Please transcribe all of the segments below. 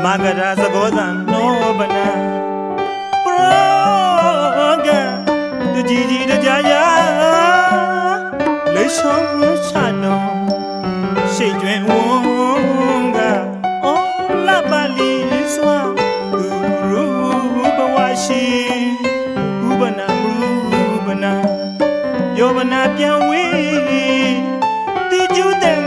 Magara Zagodan no bana Praga the Gigi the Jaya Lishon Shano Shadwen Wonga Oh la Bali Swa Guru Bawashi Ubana Rubana Yobana Piawi Did you then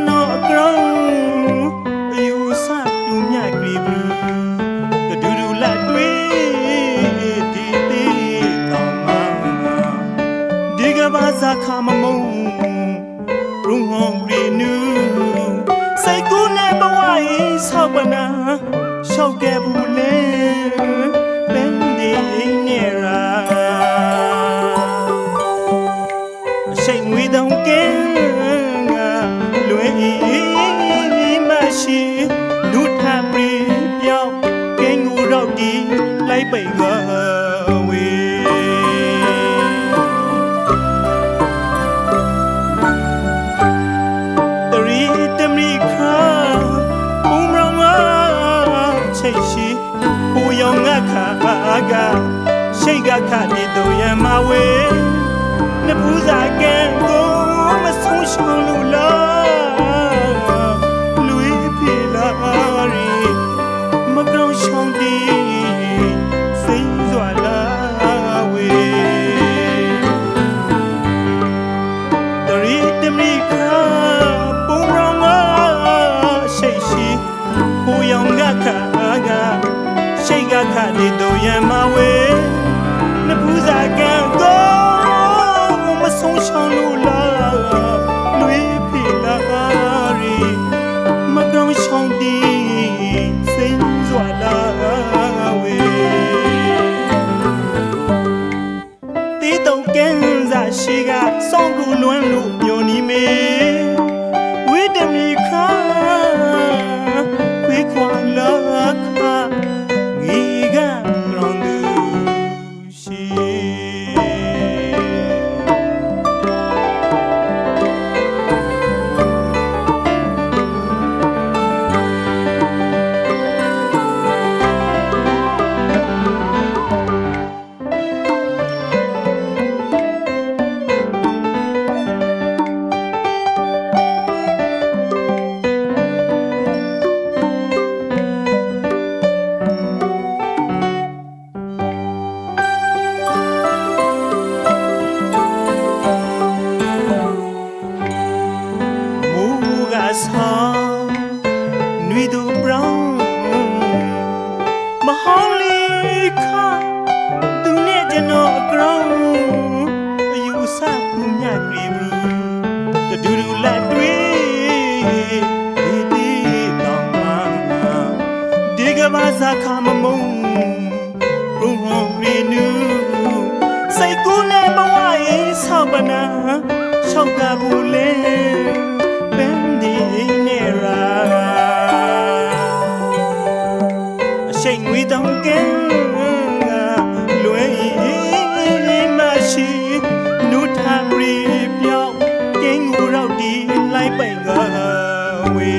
no grow you sa tu nya gri bru the du du la twi di ti ta ma di ga ba sa kha ma mong ru ngong ri nu sai ku ne ba wa yi sa ba na shau ke bu le ben di ne ra sai ngui dong ke Nút tham ri piao cái ngu rau đi lấy bầy gờ we Tari temri kha rong a chai shi pu yong a kha ga shai ga kha ni do ya ma we na pu za kan ko ma song shang lu la Di do ya ma we na pu za kan go ma song shang lu la lui phi la ri ma gong shang di sin zwa la we ti dong ken za shi ga song ru luan lu yo ni me we dem ni kha we kwa la kha Sa kha ma mong ru ngong ri nu sai ku ne ba wa yi sa ba na shau ga bu le ben di ne ra shai ngui dong ke lue ma shi nu tha ri piao ke ngu rau di lai bai ga we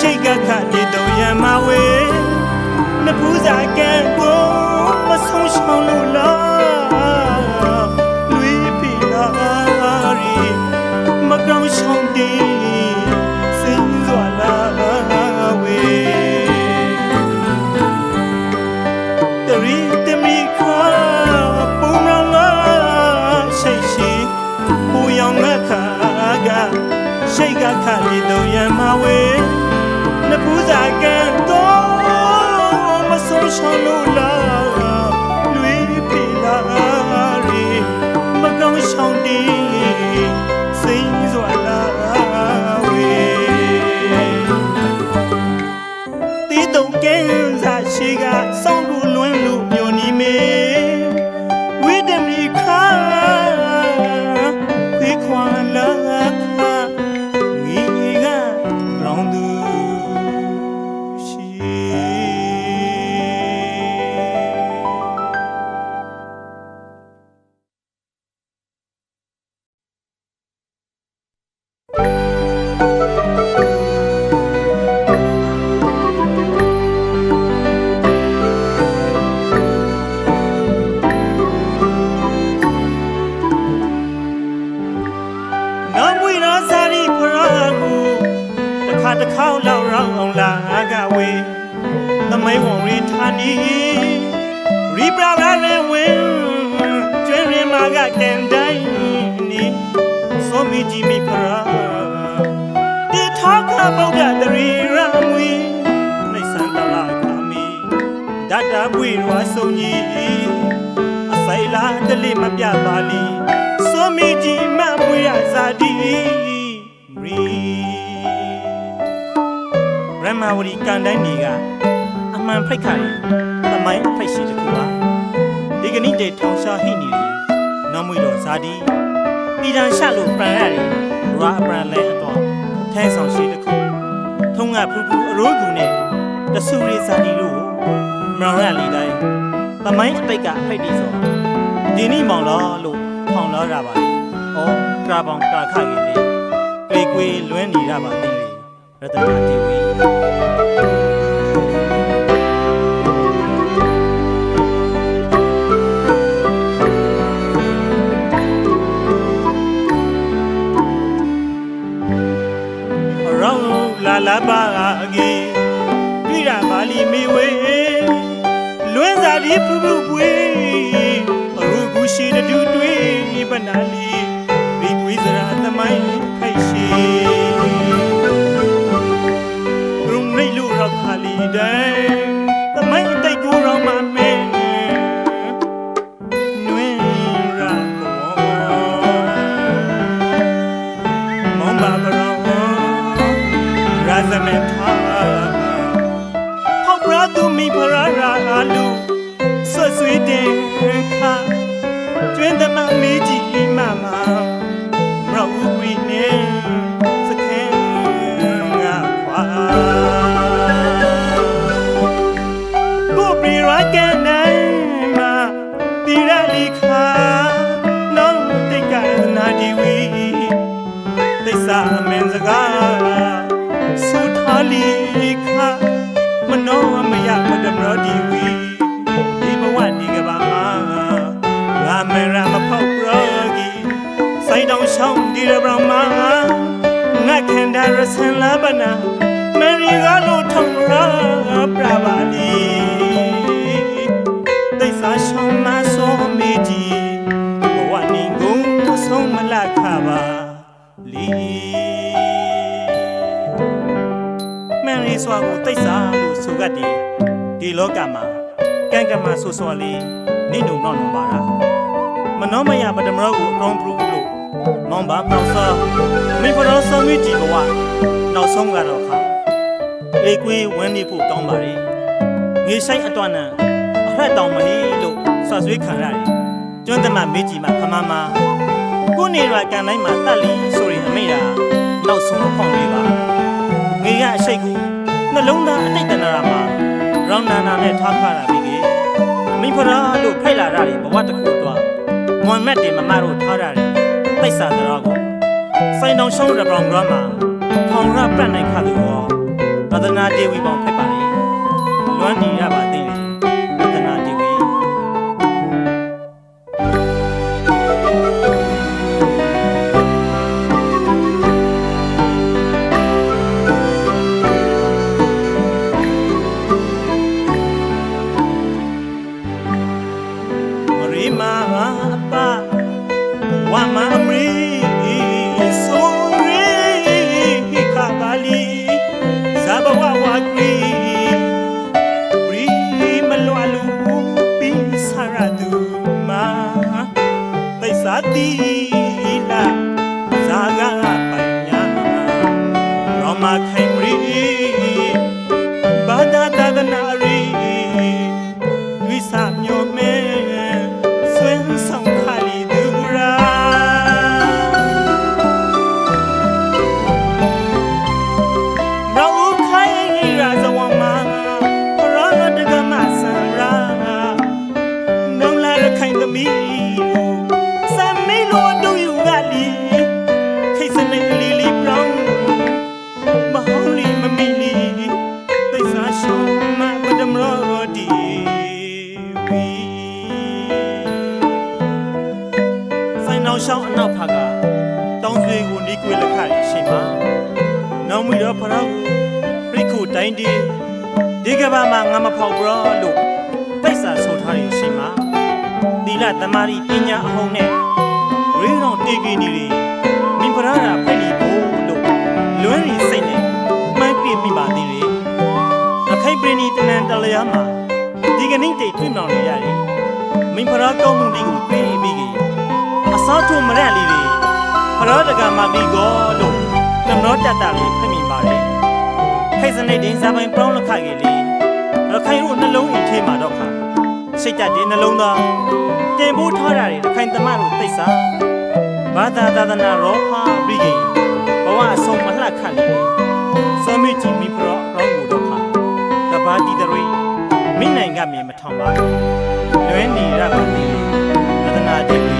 Shake a cat, little yam away. နဖူးစာကံကိုမဆုံးရှောင်လို့လားလွေးပြီလားရီမကောင်းရှောင်တဲ့စိတ်စွာလားဝေတရီတမီခါပုံရငါရှိရှိပူယောင်ငါခါကရှိတ်ကခါလီတော့ရမဝေနဖူးစာကံတော့မဆုံးရှောင်လို့လားလွေးပြီလားရီမကောင်းရှောင်တဲ့စိတ်စွာလားဝေတီးတုံကင်းစားရှိကစောင်းကိုလွန်းလို့မျောနေမေဝိတမီခါခွေခွာလာခါငီကလောင်သူတခေါက်လောက်ရောင်းအောင်လာကဝေသမိန်ဝန်ရီဌာနီရီပရာရဲဝင်ကျွေးရမကကန်တိုင်းနီစောမီဂျီမီဖရာဒီထောက်ကဗုဒ္ဓတရီရမွေနေစန္ဒလာခမီဒတ်တာပွေရွာဆုံးကြီးအဆိုင်လာတလိမပြပါလီစောမီဂျီမမွေရဇာတိရီရမဝရီကန်တိုင်းနေကအမှန်ဖိတ်ခါရင်သမိုင်းဖိတ်ရှိတခုပါဒီကနေ့တည်းထောင်ရှားဟိနေလေနော်မွေတော်ဇာတိပြည်တန်ရှလို့ပန်ရတယ်ရာအပန်လဲအတော်ထဲဆောင်ရှိတခုထုံးကဖူးဖူးအရိုးကူနဲ့တဆူရီဇာတိတို့မရောရလီတိုင်းသမိုင်းအပိတ်ကအဖိတ်ဒီဆိုဒီနေ့မောင်တော်လို့ထောင်လာရပါလေဩကရာပေါင်ကာခကြီးလေကွေလွန်းနေရပါသေးလေရတနာတီဝီလာပါအကေပြည်ရပါလီမေဝေလွန်းစားဒီဖူးဖူးပွေအရူကူရှိတတူတွေးပနာလီဒီကွေးစရာသမိုင်းခိုက်ရှိရုံရိတ်လို့ရောက်ခါလီတိုင်းသမိုင်းတိတ်ကိုရောမမဲနွေရာမောင်ဘာဘရောရာဇမေထာဖောက်ရာသူမိဖရာရာလူဆွဆွေတဲ့ခါကျွင်းသမမေးကြည့်မမမရဦးဝီနေစခဲငါခွာကိုပြေရကန်နိုင်မှာတိရလီခါနောင်တိတ်ကနာဒီဝီသိစာမင်းစကားဆုထားလီခါမနောမယမဒမရဒီဝီဒီဘဝဒီကဘာငါမရမဖောက်ရကြီးစိုင်းတောင်ရှောင်းဒီရဘရမငါခန္ဓာရဆန်လာပနာမေရီကလို့ထုံရပြပါလီသိစာရှောင်းမဆောမေကြီးဘဝနေကုန်ဆုံးမလခပါလီစွာကိုတိတ်စားလို့ဆိုကြတယ်ဒီလောကမှာကံကမဆူဆွာလေးနေနုံတော့ပါလားမနောမယပဒမရောကိုအကောင်းပြုလို့မောင်ပါပေါဆောမိဖရောဆောင်မိကြည့်ဘဝနောက်ဆုံးကတော့ခါလေကွေးဝန်းနေဖို့ကောင်းပါလေငေဆိုင်အတွန်းနံအဖက်တောင်မဟီလို့ဆွဆွေးခံရတယ်ကျွန်းသမမေးကြည့်မှခမမကိုနေရကန်တိုင်းမှာတက်လီဆိုရင်အမိတာနောက်ဆုံးဖောင်းလေးပါငေကအရှိတ်ကိုနှလုံးသားအတိတ်တနာမှာရောင်းနာနာနဲ့ထားခါတာပြီးကေမိဖရာလို့ဖိတ်လာတာဘဝတစ်ခုတော့မွန်မက်တင်မမတို့ထားရတယ်တိတ်ဆာတော်ကိုစိုင်းတောင်ရှုံးရပောင်ကမှာထောင်ရပတ်နိုင်ခါသူရောရတနာဒေဝီပေါင်းဖိတ်ပါလေ လွမ်းနေရပါသေးတယ်ရတနာဒေဝီမရီမာအပဝါမအမရီဆိုရီခါပါလီဇာဘဝဝါကွီရီမလွာလူပိစရတူမာသိစာတီလာဇာဂပညာရောမခိုင်ရီဘာဒတာဒနာရီဝိစာမျောမဲဆွေးဆောင်ခါလီဒူရာရောခိုင်ရာဇဝမရောဒကမဆရာနောင်လာခိုင်သမီးစမီလိုဒူယူဂလီခိစနေလီလီပလောင်မဟောလီမမီလီသိစာရှုံမပဒမရောဒီဝီဆိုင်နောက်ရှောင်းအနောက်ဖကတောင်းဆွေကိုနေကွေလက်ခရရှိမှာနောက်မီတော့ဖရောက်ရိခုတိုင်းဒီကဘာမှာငါမဖောက်ဘရောလို့သိစာဆိုထားရရှိမှာသီလသမာဓိပညာအဟုန်နဲ့ရေတော်တေကီနီမင်္ဂလာရာဖိလီဖို့လို့လွမ်းရီစိတ်နဲ့မှန်းပြမိပါသေးတယ်အခိုင်ပရိနီတနန်တလျာမှာဒီကနေ့တိတ်တွေ့မြောင်နေရတယ်မင်္ဂလာကောင်းမှုတွေကိုပြေးပြီးကြီးအစားထိုးမရက်လေးတွေဖရောတကမာမီကောလို့တနောတတလေးဖမိပါတယ်ခိုင်စနေဒင်းဇာပိုင်ပရောင်းလက်ခကြီးလေးရခိုင်တို့နှလုံးအိမ်ထဲမှာတော့ခါစိတ်တက်တဲ့နှလုံးသားတင်ဖို့ထားရတယ်ရခိုင်သမားတို့သိစာဘာသာသာသနာရောဖာပြီးကြီးဘဝအဆုံးမလှခတ်လေးစောမိကြီးမိဖရောရောင်းကိုတော့ခါတပါတီတရီမိနိုင်ကမြေမထောင်ပါလွဲနေရပါသေးရတနာဒေဝီ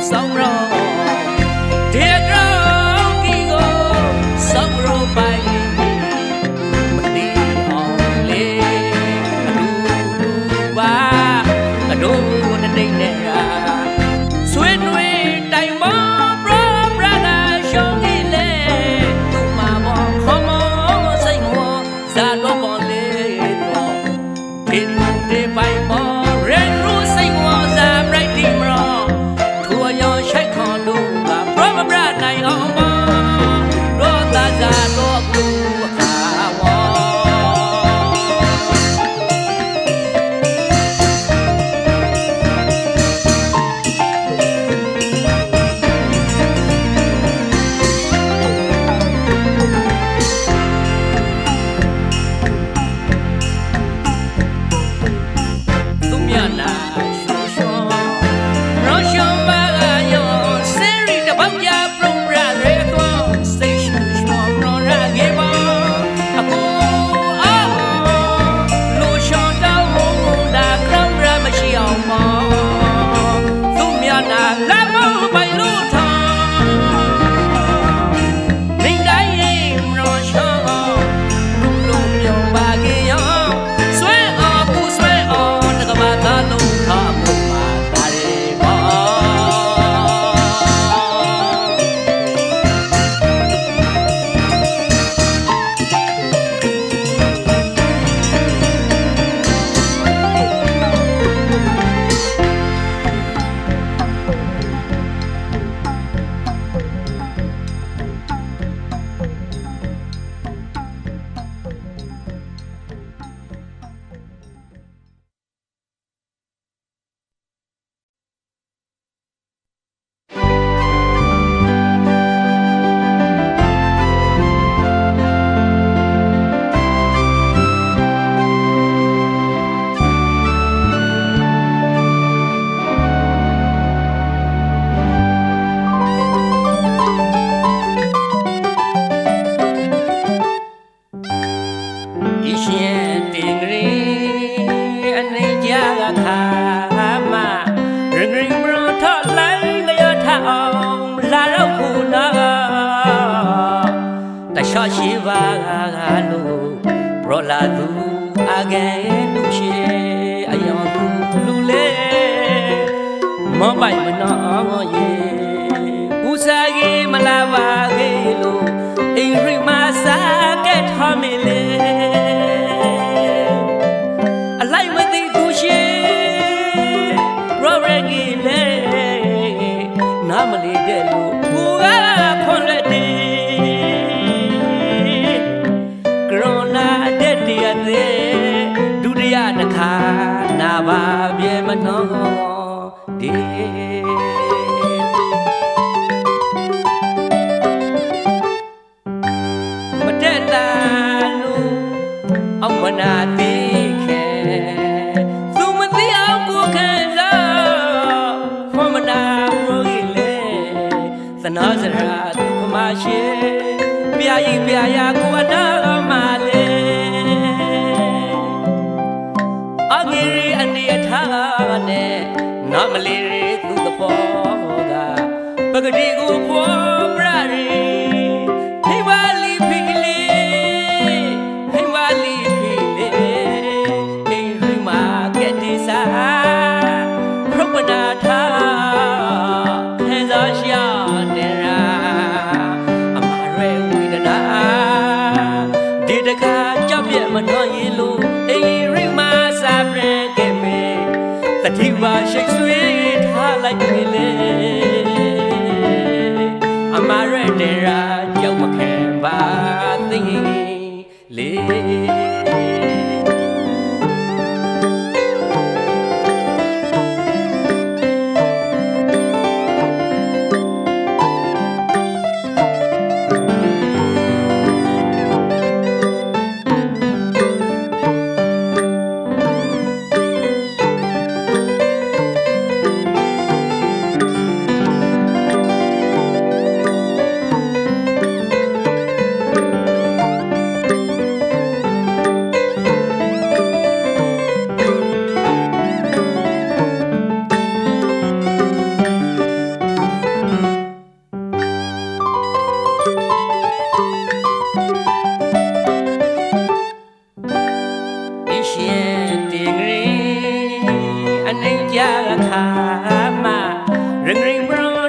song row dear girl kigo song row by mati only adu ba adu na ding ne ra sweet we time mo bro brother shong ile tu ma mo khomo sai mo za do bon le do tin de bai mo ren ru sai mo za bright dim ro thu yo shai khon lu ba bro bra nai on mo ro ta za do ku kha wo Shiva lo rola du again lu she ayon du lu le mo bai ma no ye busa ge mala ba ge lo in ri ma sa ke tha me le alai ma ti du she ro re ge le na ma le de lo ku ga khon le deဒုတိယတစ်ခါနာပါပြေမနှောဒီမတက်တာလို့အမနာသိခဲသူမသိအောင်ကိုခံစားဖမနာရိုးကြီးလေသနာစရာသူကမရှိပြာကြီးပြာရကိုအနာမလေးအနေထားနဲ့နာမလေးသူ့သဘောကပဂတိကိုပေါ်ပြရီဟိဝါလီဖီလီဟိဝါလီဖီလီအိမ်ရီမာကက်တီစာပရပနာထားခဲစားရှာတဲ့ရာအမရဲဝိဒနာဒီတခါကြောက်ပြက်မနှောရင်လို့အိမ်ရီမာစာပြဲခဲ့မေတတိပါရှိတ်ဆွေးထားလိုက်ပြီလေအမရဲတဲ့ရာကြောက်မခံပါသိလေ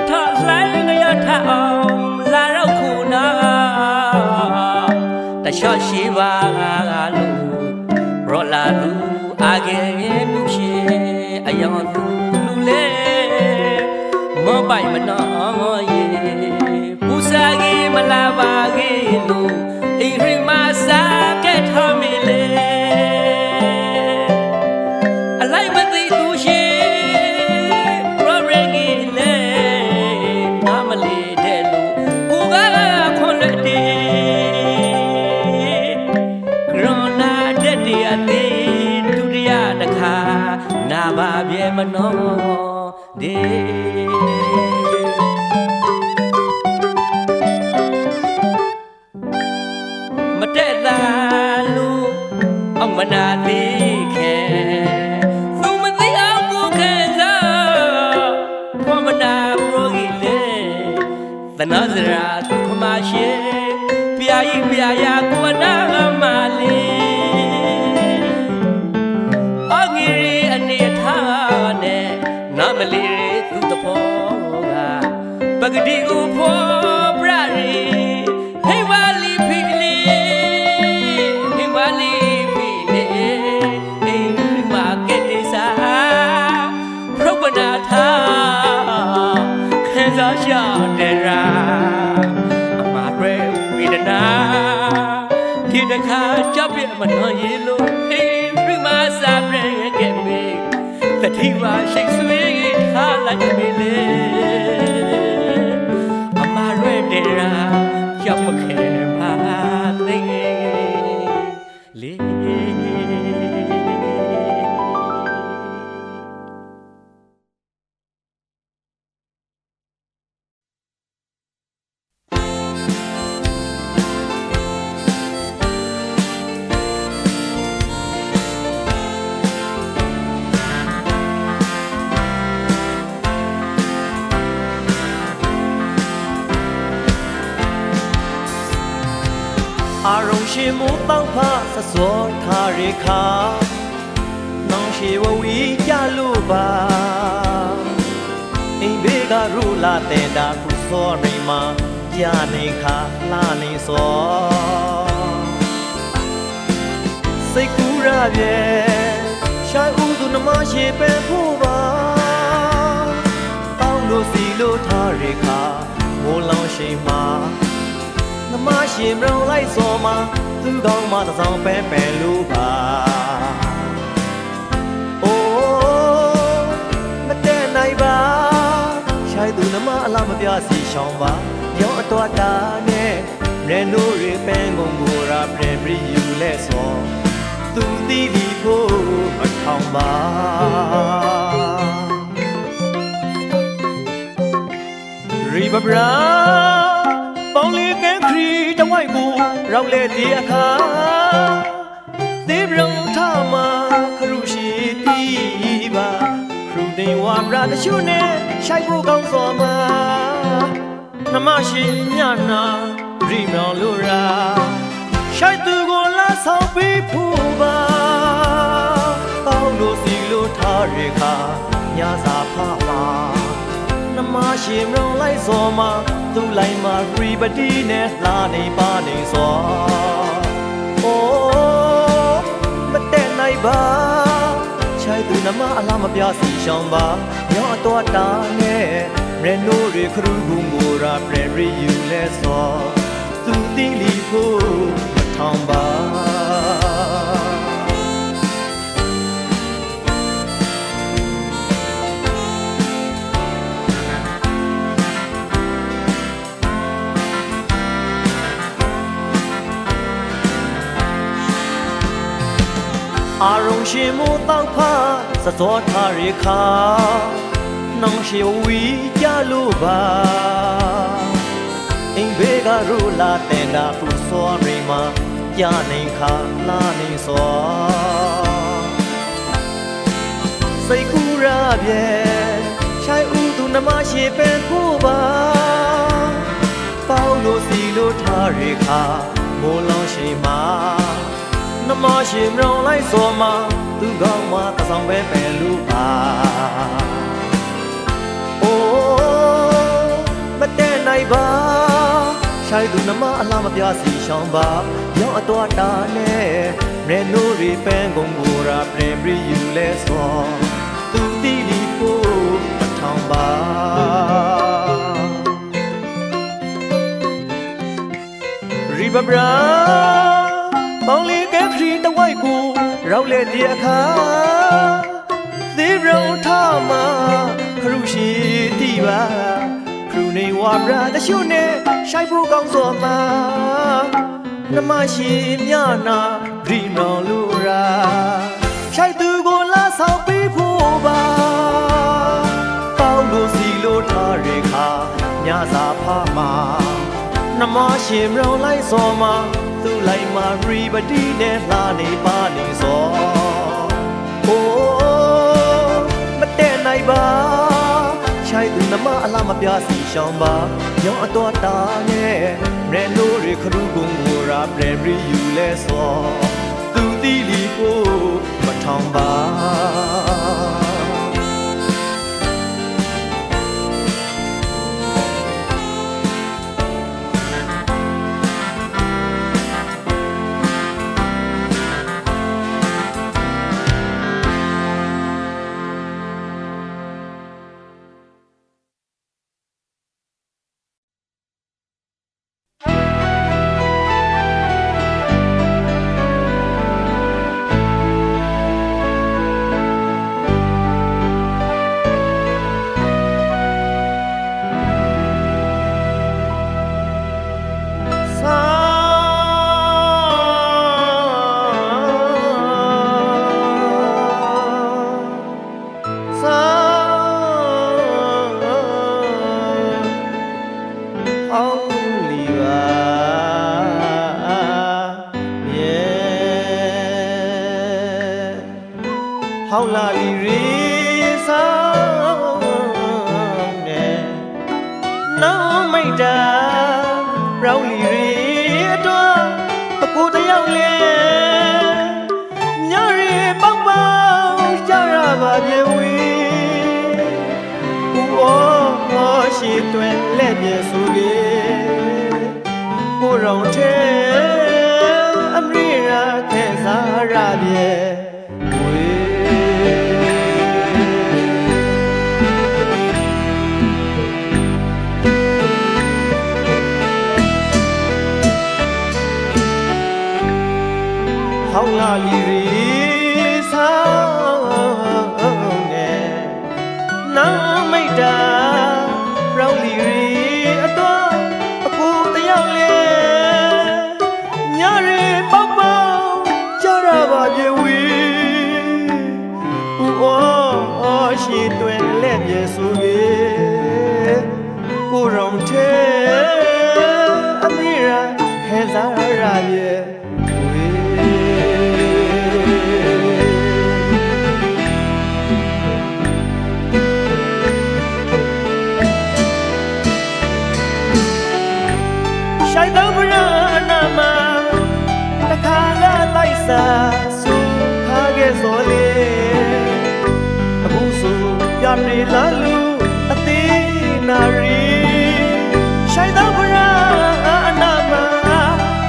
ထလှိုင်းငရထအောင်လာတော့ခုနာတခြားရှိပါလို့ရောလာလူအာကဲလူရှိအယောင်သူလူလေမပိုင်မနော်ရေပူစာကြီးမလာပါကြီးလို့အိမ်ရမစားကဲထားမိလေအလိုက်မသိသူရှိရောရင်းကြီးလေနာမလေးတဲ့လူကိုကခွန်လက်တေကရောနာတဲ့တရားသေးဒုတိယတစ်ခါနာပါပြေမနော်ဒီမတက်တာလူအောင်မနာသေးခဲသူမသိအောင်ကိုခဲစားဘမနာပရိုဂီလေသနာစရာသူခမရှိပြာကြီးပြာရကိုနာမလေးအငီအနေထားနဲ့နာမလေးသူတဖောကပဂတိကိုဖောပရရီဟိဝါလီဖီလီဟိဝါလီဖီလီအိမ်မာကက်တေစာပရုပနာသာခဲစားရှာတဲ့ရာအမရဲဝိဒနာဒီတခါကြောက်ပြမနှောရေလို့အိမ်ပြမစားပြဲခဲ့မေတတိဝါရှိတ်ဆွေးထားလိုက်ပြီလေအမရဲတဲ့ရာကြောက်မခဲပါသိလေ အာရုံရှိမှုတောက်ဖဆစောထားရခါနောင်ရှိဝဝီကြလို့ပါအိမ်ဘေးကရူလာတဲ့တာခုစောရိမကြာနေခါလာနေစောစိတ်ကူးရပြဲရှာဥသူနမရှိပဲဖို့ပါတောင်းလို့စီလို့ထားရခါမိုးလောင်ရှိမှာနမရှိမရောလိုက်စောမှာသူကောင်းမှသဆောင်ပဲပဲလို့ပါအိုးမတဲ့နိုင်ပါရှိုက်သူနမအလားမပြစီရှောင်းပါရောအတော်တာနဲ့ရဲနိုးရပန်းကုန်ကိုရာပြန်ပြီးယူလဲစောသူတီးဒီဖို့အထောင်ပါရီဘဘရာပေါင်းလေးကန်းခရီတဝိုက်ကိုရောက်လေဒီအခါသေဘရုံထမခရုရှိတီးပါခရုတင်ဝါပရာတရှုနဲ့ရှိုက်ဖို့ကောင်းစောမှာနမရှိညနာရီမောင်လူရာရှိုက်သူကိုလာဆောင်ပြီးဖူပါကောင်းလို့စီလို့ထားရခါညစာဖပါနမရှိမရောလိုက်စောမှာသူ့လိုက်မှာရီပတီနဲ့လာနေပါနေစောအိုးမတဲ့နိုင်ပါချိုက်သူနမအလားမပြစီရှောင်းပါရောအတော်တာနဲ့ရဲနိုးရခရူဂုံကိုရာပရရီယူလဲစောသူတီးလီဖို့ထောင်ပါအာရုံရှိမှုတောက်ဖစစောထားရခါနောင်ရှိဝီကြလို့ပါအိမ်ဘေးကရူလာတဲ့တာဖူစောရိမကြာနေခါလာနေစောစိတ်ကူးရပြဲရှိုက်ဥသူနမရှိပဲဖို့ပါပေါင်းလို့စီလို့ထားရခါမိုးလောင်ရှိမှာနမရှိမရောလိုက်စောမှာသူကောင်းမှသဆောင်ပဲပဲလူပါအိုး ပါရှိုက်သူနမအလားမပြစီရှောင်းပါရောင်းအတော်တာနဲ့ရဲနိုးရီပန်းကုန်ကိုရာပြင်ပြီးယူလဲစောသူတီလီကိုမထောင်ပါရီဘဘရာပေါင်းလေးကဲခရီတဝိုက်ကိုရောက်လေတဲ့အခါသေရုံထမခရုရှိတီပါခရုနေဝါဘရာတရှုနဲ့ရှိုက်ဖို့ကောင်းစောမှာနမရှိမြနာဂရီနောင်လူရာရှိုက်သူကိုလာဆောင်ပေးဖို့ပါပေါင်းလို့စီလို့ထားရခါညစာဖားမှာနမရှိမရောလိုက်စောမှာသူ့လိုက်မှာရီပတိနဲ့လှနေပါနေစောအိုးမတဲ့နိုင်ပါရှိုက်သူနမအလားမပြစီရှောင်းပါရောင်းအတော်တာနဲ့ရဲနိုးရခရုကုန်ကိုရာပြင်ပြီးယူလဲစောသူတီလီကိုမထောင်ပါဟောင်းလာလီရီဆောင်နဲ့နောင်မိတ်တာရောင်းလီရီတော့အကူတယောက်လေညရီပေါက်ပေါက်ကြရပါပြေဝီဦးအော်ရှိတွင်လက်ပြေဆိုကေကိုရောင်ထဲအမရီရာခဲစားရပြေဟောင်းလာလီရီဆောင်နဲ့နောင်မိတ်တာရောင်းလီရီအတော့အကူတယောက်လေညရီပေါက်ပေါက်ကြရပါပြေဝီဦးအော်ရှိတွင်လက်ပြေဆိုပြေကိုရောင်ထဲအမိရာခဲစားရပြေရှိုက်တော့ဘရနာမတခါလာလိုက်စားဆူခါခဲ့စောလေအခုဆိုပြနေလာလူအသေးနာရီရှိုက်တော့ဘရနာမ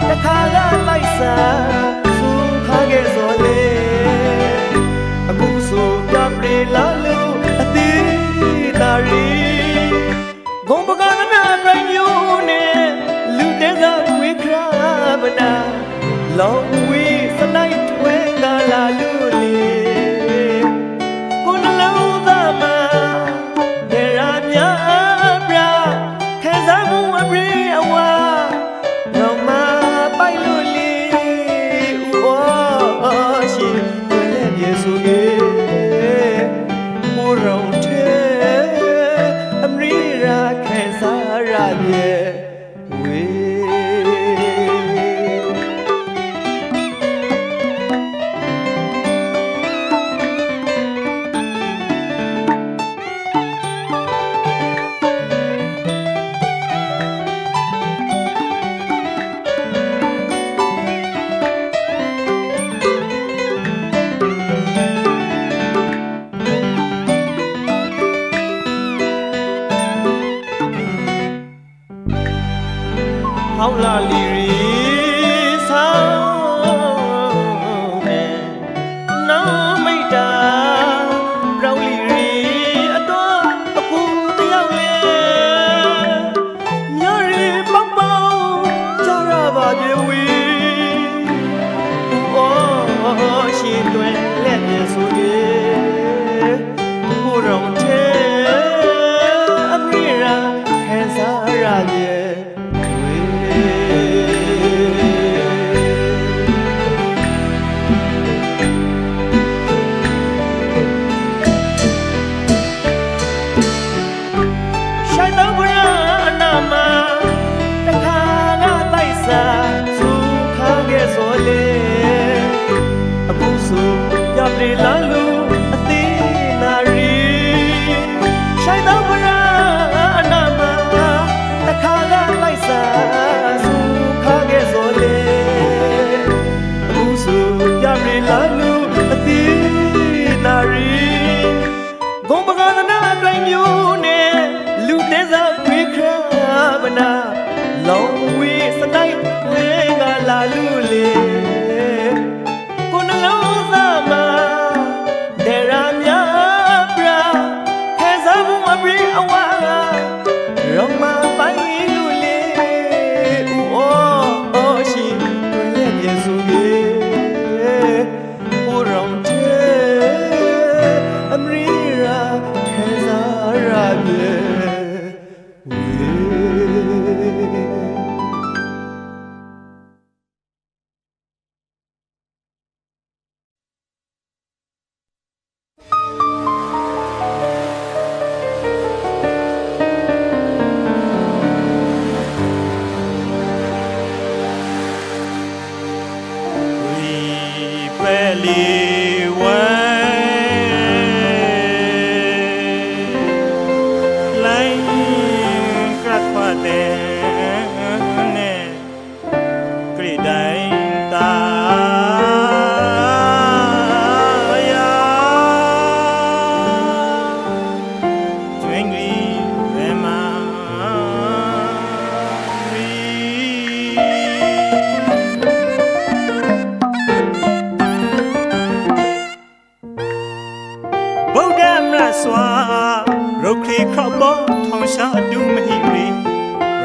တခါလာလိုက်စားဆူခါခဲ့စောလေအခုဆိုပြနေလာလူအသေးနာရီဂုံပကနနာပြမျိုးနဲ့လောင်ဝီစလိုက်ထွဲလာလာလူလီကိုနှလုံးသားမှာနေရမြပြခဲစားမှုအပရိအဝါတော့မပိုက်လူလီဦးအော်ရှိတွင်လည်းပြေစုကေကိုရောင်ထဲအမရိရာခဲစားရပြေဝေ好啦里桑的那没得绕里阿多阿古的要嘞鸟儿抱抱家人把别为我心对连耶稣的不容天阿米拉看啥呀耶လာလူအသေးနာရီဆိုင်တော့ဗရာအနာမတခါကလိုက်စားစူခါခဲ့စောလေအခုဆိုရပြီလာလူအသေးနာရီဂုံပကသနာအတိုင်းမျိုးနဲ့လူတဲစားဝေခရဗနာလောင်ဝေးစတိုင်းဝေးကလာလူလေကိုနှလုံးသားမှာRoma bailule oshi twele yesuge urong te amrira khazara ye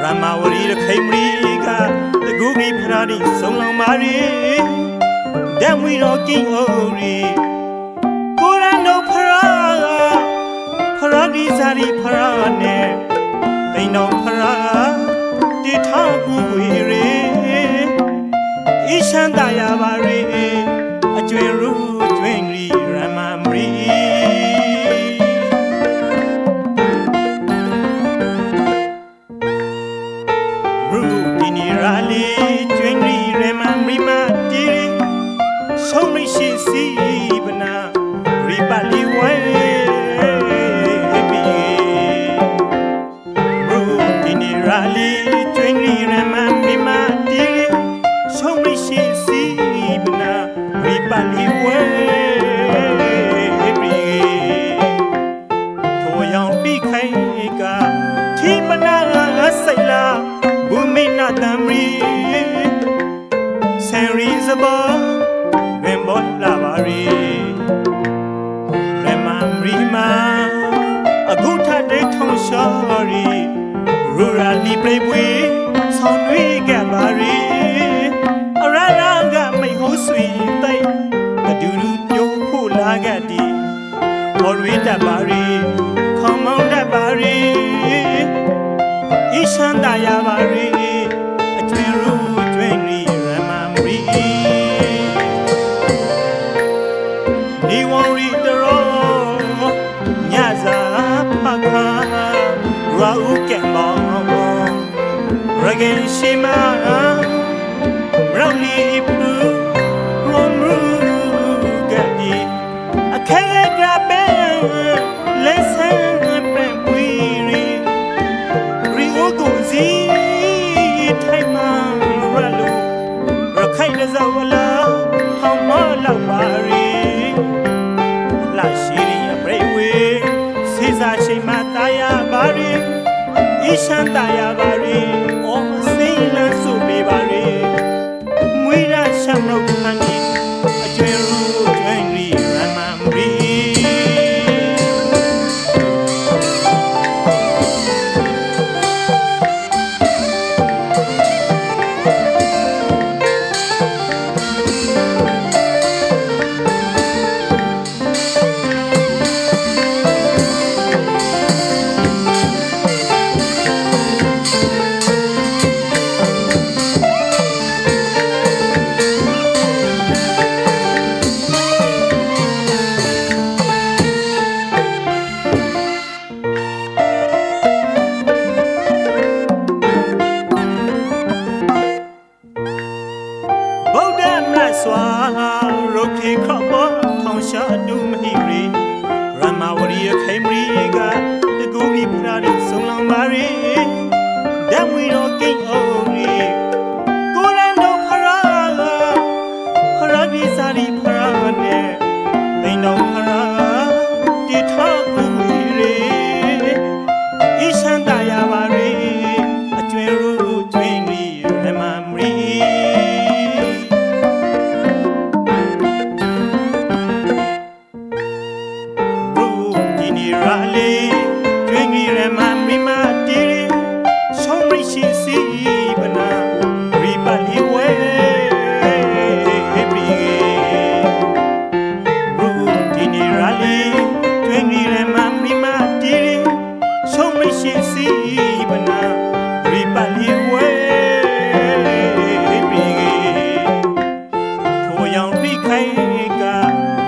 Ramawari the Kamriga, the Googie Pradi, so long Mari, then we rocking Ori. Kurano Paraga, Paradi Zari Parane, they know Paraga, the Tagu Weary, Ishandayabari, a Jweru, Jwengri, Ramamri. Rally, Jwengri, Ramamri, Matiri, so me she see, but now, Ribali way. Rally, Jwengri, Ramamri, Matiri, so me she see, but now, Ribali way. Toyang Bikaika, Timana, Sailor. Bumina Tamri Senrizaba Rembot Lavari Remamrima Aguta de Tonshari Rurali Playboy Soundri Gabari Aranaga may ho sweet day the Duru Yoko Lagadi Orita Bari Come on the Bari Ishandayabari, a Jweru, Jwengri, Ramamri. Ni won't read the road, Nyaza, Paka, Raukemon, Ragan Shima, Brownie Blue, Romru, Gadi, a Kalagrabe, let's have a weary. Rakhaila zawala hamala bari la shiri brewe siza shemataya bari ishantaya bari o sila su that we don't get only Kurando Parabi Sari Parane they know Para the talk Ishantaya Bari a twin twinly memory Rally, Twingy Remami Matiri, so rich in sea, but now, Ribali way, Rutini Rally, Twingy Remami Matiri, so rich in sea, but now, Ribali way, Toyang Rikaika,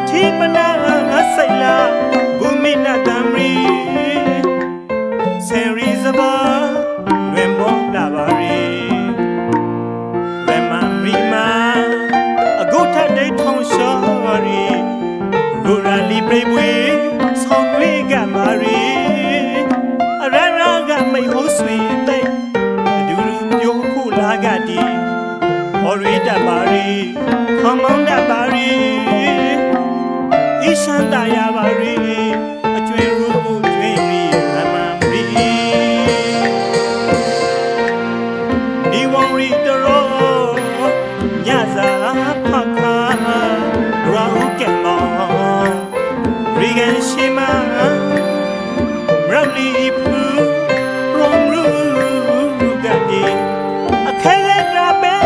Tipana, Sailor. Bumina Damri Serizaba Rembo Davari Remamrima a gota de ton shori Rurali Brewe Sonri Gamari a Raraga may host sweet day Duru Yoku Lagadi Orida Bari Commander Bari Ishantaya Bari Shima Bradley Poo from Rugadi a Kalagrabe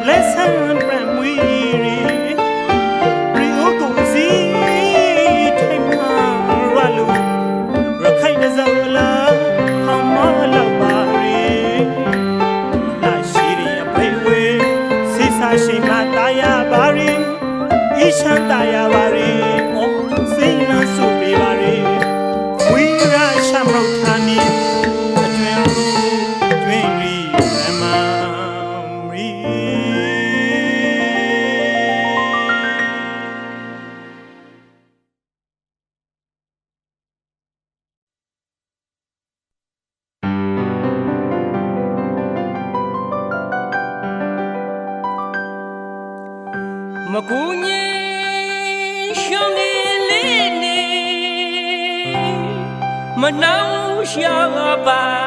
lesson from Weary Ryogo Z Tema Ralu Rakaina Zola Hamala Bari La Shiri Paywe Sisa Shima Taya Bari Ishantaya Bari Sina Supi Bari We are Shamrotani a twinly memory Makunye Shangilini Manau Shabage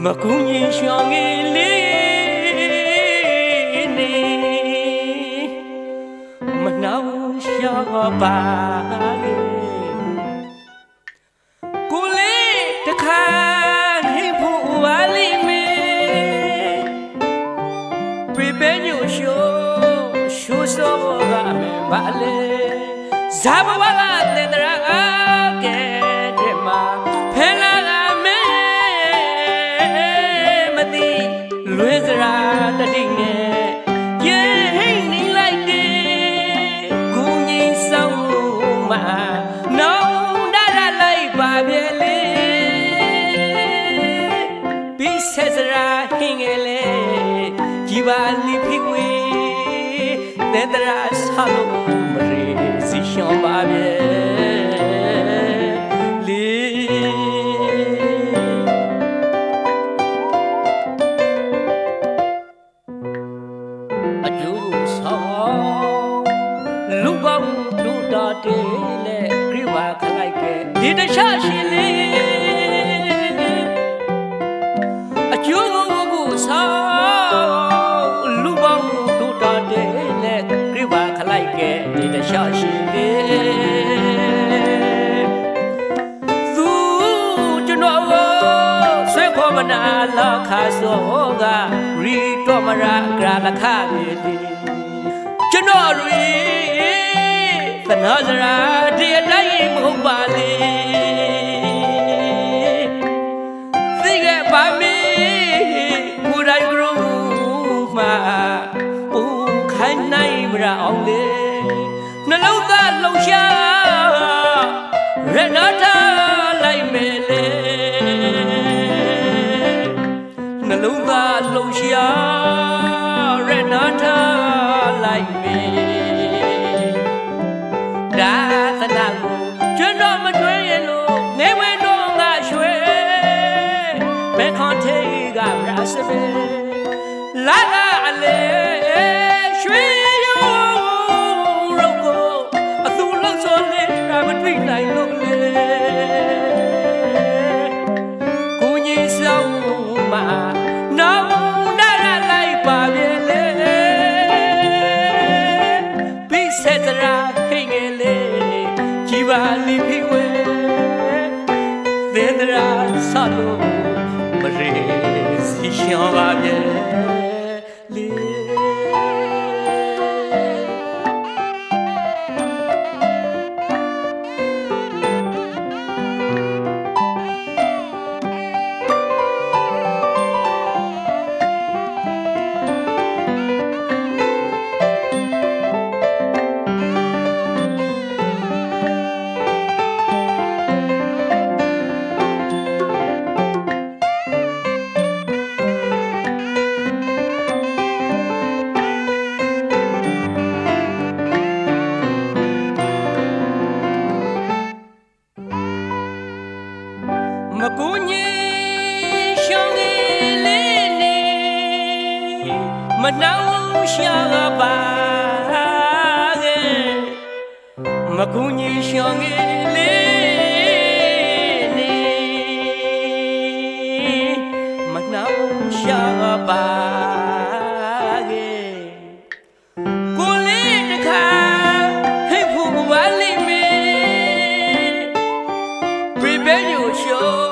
Makunye Shangilini Manau Shabage Kule Takani Pualime Prepare your show so Vale Zabawa Ledraga Pela me Madi Luizra the Dine Ye like it Guni Sauma No that I like Babele Pieces Rahingele Kibali Pigwe Nedra Salom Resishon Babe Aju Saw Lubam Duda Tele Griva Kalake Did a Shashili Aju Saw Lubam Duda Tele Griva Kalake Did a Shashili La Casoga, Ritomara, Grana Cabili, Janori, Fanazara, dear Daim Hubali. Think about me, would I grow my kind name only? Naloga Losha, Renata, like Mele. Nalunga Lucia Renata like me. That's an angle. General Madrid ဘယ်ခွန်ထေကရစပဲလာကအလေရွှေရုံရုပ်ကိုအသူလုံးစောလေးမတွေ့နိုင်လို့လေကိုကြီးဆောင်မှာနောင်နာရလိုက်ပါပြီလေပိစေတရာဟိငယ်လေးကြည်ပါလိဖိဝဲသင်္ဒရာဆလို့မရေစီရှောပါပြီလေမကူညီရှောင်းလေးနေမနှောင်းရှာပါခဲ့မကူညီရှောင်းလေးနေမနှောင်းရှာပါခဲ့ကိုလေးတခါဟိတ်ဖို့ပါလိမ့်မယ်ပြေပဲညိုရှော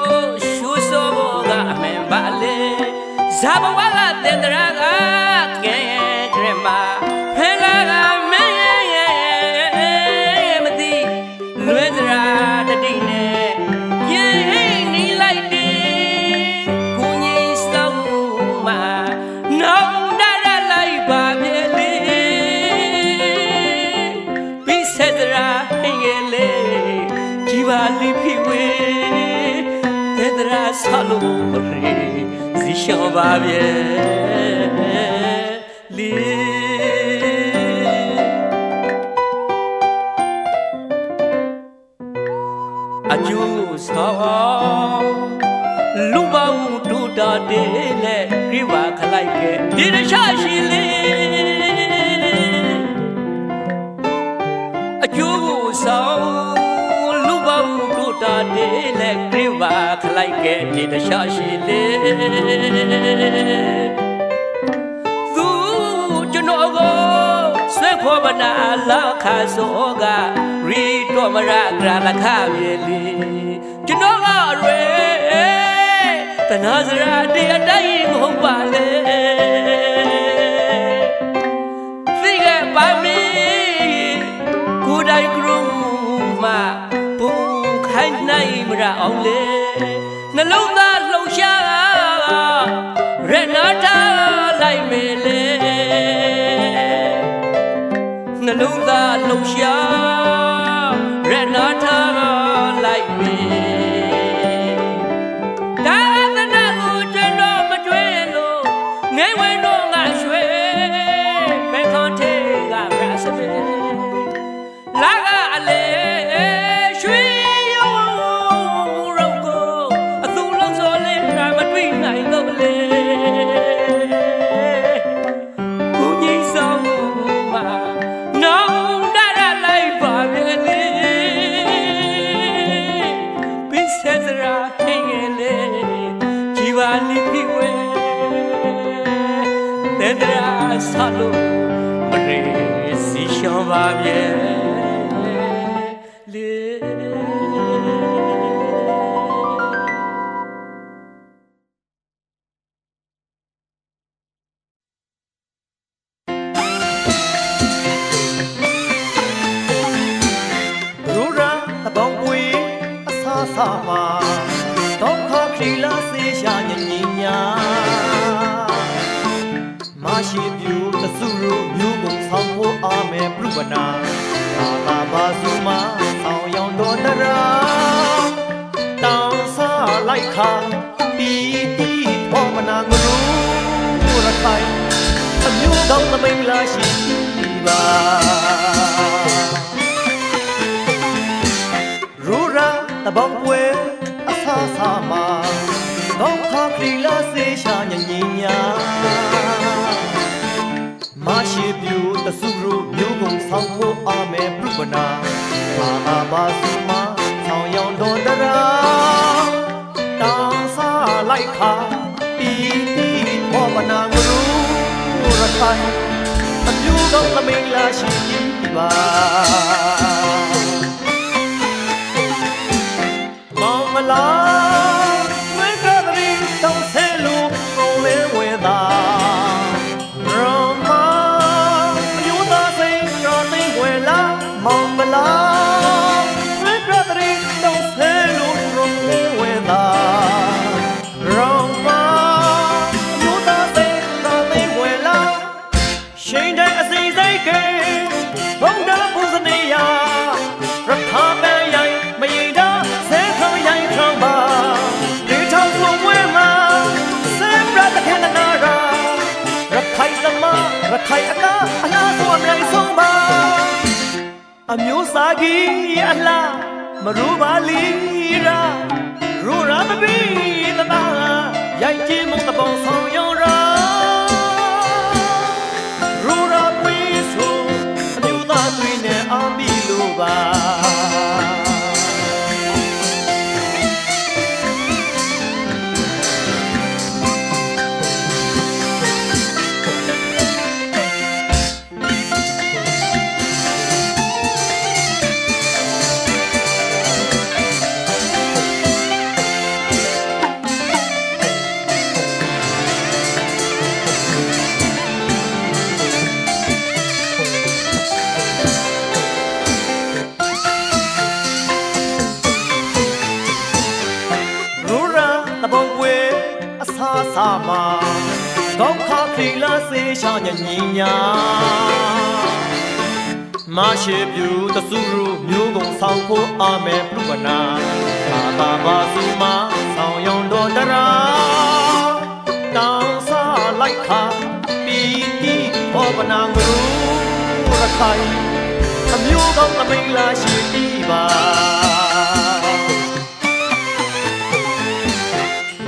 ဇာဘဝကတင်တရာကကဲကရမဖဲလာကမင်းမသိလွဲစရာတတိနဲ့ရင်ဟိနီလိုက်တယ်ကိုကြီးဆောင်မှာနောင်တရလိုက်ပါမြေလေပိစေတရာဟိငယ်လေးကြည်ပါလိဖိဝေတင်တရာဆလို့မရေရှောပါပြီလေအကျိုးဆောင်လူပေါင်းဒုတာတေနဲ့ပြပါခလိုက်ခဲ့ဒီရရှိရှိလေအကျိုးဆောင်လူပေါင်းဒုတာတေနဲ့ပြပါခလိုက်ခဲ့ဒီရရှိရှိလေသူကျွန်တော်ကိုဆွဲခေါ်မနာလောက်ခါစောကရီတော်မရကရလခပြေလီကျွန်တော်ကရွယ်တနာစရာတည်းအတိုင်းမဟုတ်ပါလေသိခဲ့ပါမီကိုယ်တိုင်ကရုံမှာပုံခိုင်းနိုင်မရအောင်လေနှလုံးသားလှုပ်ရှားရနာထားလိုက်မေလေနှလုံးသားလှုပ်ရှားရနာထားလိုက်မေဒါသနာကိုကျွန်တော်မတွေ့လို့ငယ်ဝင်တော့ငါရွှေဘယ်ခေါထေကရစပဲလာကအလေရွှေဆလို့မရေစီရှောင်းပါမြေလေရူရာတပေါင်းပွေအဆာဆာမှာတော့ခါခရီလာစေရှာညင်ညာမရှိပြူတစုရမျိုးကိုဆောင်ဖို့အားမဲ့ပြုပနာသာသာပါစုမဆောင်ရောင်တော်တရာတောင်းစားလိုက်ခါပီတီဖောမနာငရူရခိုင်အမျိုးကောင်းသမိန်လာရှိပါရူရာတပေါင်းပွဲအဆာဆာမှာတော့ခါခ ခရီလာစေရှာညင်ညာမရှိပြူတစုရမျိုးကုန်ဆောင်ဖို့အာမဲပြုပနာဘာဘာစုမဆောင်ရောင်တော်တရာတောင်းစားလိုက်ခါပီတီဘောပနာငရူရခိုင်အမျိုးကောင်းသမီးလာရှိပြီပါမောင်မလားဝဲကရီတောင်းဆဲလို့ပုံလဲဝဲသာရောမအမျိုးသားစိတ်တော်သိဝဲလာမောင်မလားဝဲကရီတောင်းဆဲလို့ပုံလဲဝဲသာရောမအမျိုးသားစိတ်တော်သိဝဲလာရှိန်တဲ့အစိမ့်စိတ်ကဘုံတော်ပူစနေရရခါပန်းရိုင်မရင်တာဆဲခေါ်ရိုင်ထောင်းပါဒီထောင်ဆုံးဝဲမှာဆဲပြတ်တဲ့ခန္ဓာနာရာရခိုင်သမရခိုင်အကားအလားဆုံးအမြိုင်ဆုံးပါအမျိုးစားကြီးအလားမရူပါလီရာရူရာမပီတတာရိုင်ချင်းမုံတပေါင်းဆောင်ရောရာရူရာပွေးဆိုအမျိုးသားတွေနဲ့အာမီလိုပါစာမာကောင်းခါခီလာစေရှာညင်ညာမရှိပြူတစုရမျိုးကုန်ဆောင်ဖို့အာမဲပြုပနာဘာဘာစုမဆောင်ရောင်တော်တရာတောင်းစားလိုက်ခါပီတီဘောပနာငရူရခိုင်အမျိုးကောင်းသမိန်လာရှိပြီပါ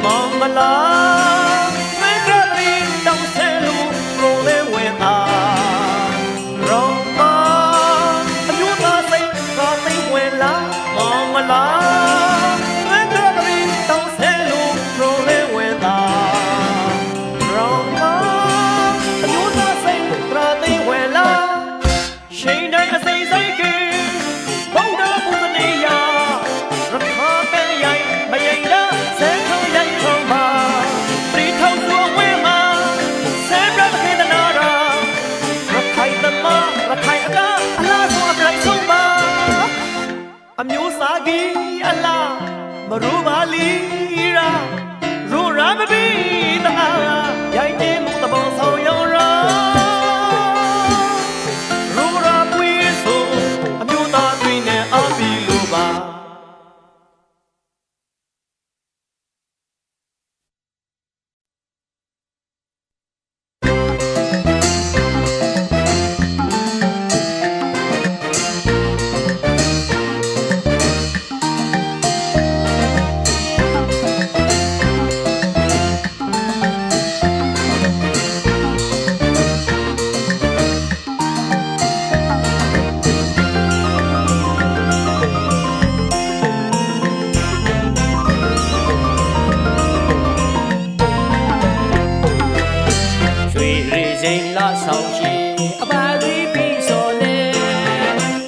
မောင်မလားဝဲကရီတောင်းဆဲလို့ရိုးလေးဝဲသာရောမအမျိုးသားစိတ်သာသိဝဲလာမောင်မလားဝဲကရီတောင်းဆဲလို့ရိုးလေးဝဲသာရောမအမျိုးသားစိတ်သာသိဝဲလာရှိန်တိုင်းအစိမ့်စိတ်ကဘုံတော်ပူဇနေရရခါပဲရိုင်မယိန်လားဆဲခေါရိုင်ခေါပါပရိထောက်ဆိုဝဲမှာဆဲပြတ်ခေတနာရာရခိုင်သမရခိုင်အကားအလားဆုံးအပြိုင်ဆုံးပါအမျိုးစားကြီးအလားမရူပါလီရာရူရာမပီတကားရိုင်နေမှုတဘောဆောင်ရောရာရူရာပွေးဆိုအမျိုးသားတွေနဲ့အပီလိုပါဆောင်ရှိအပါရီပြီးစော်လေ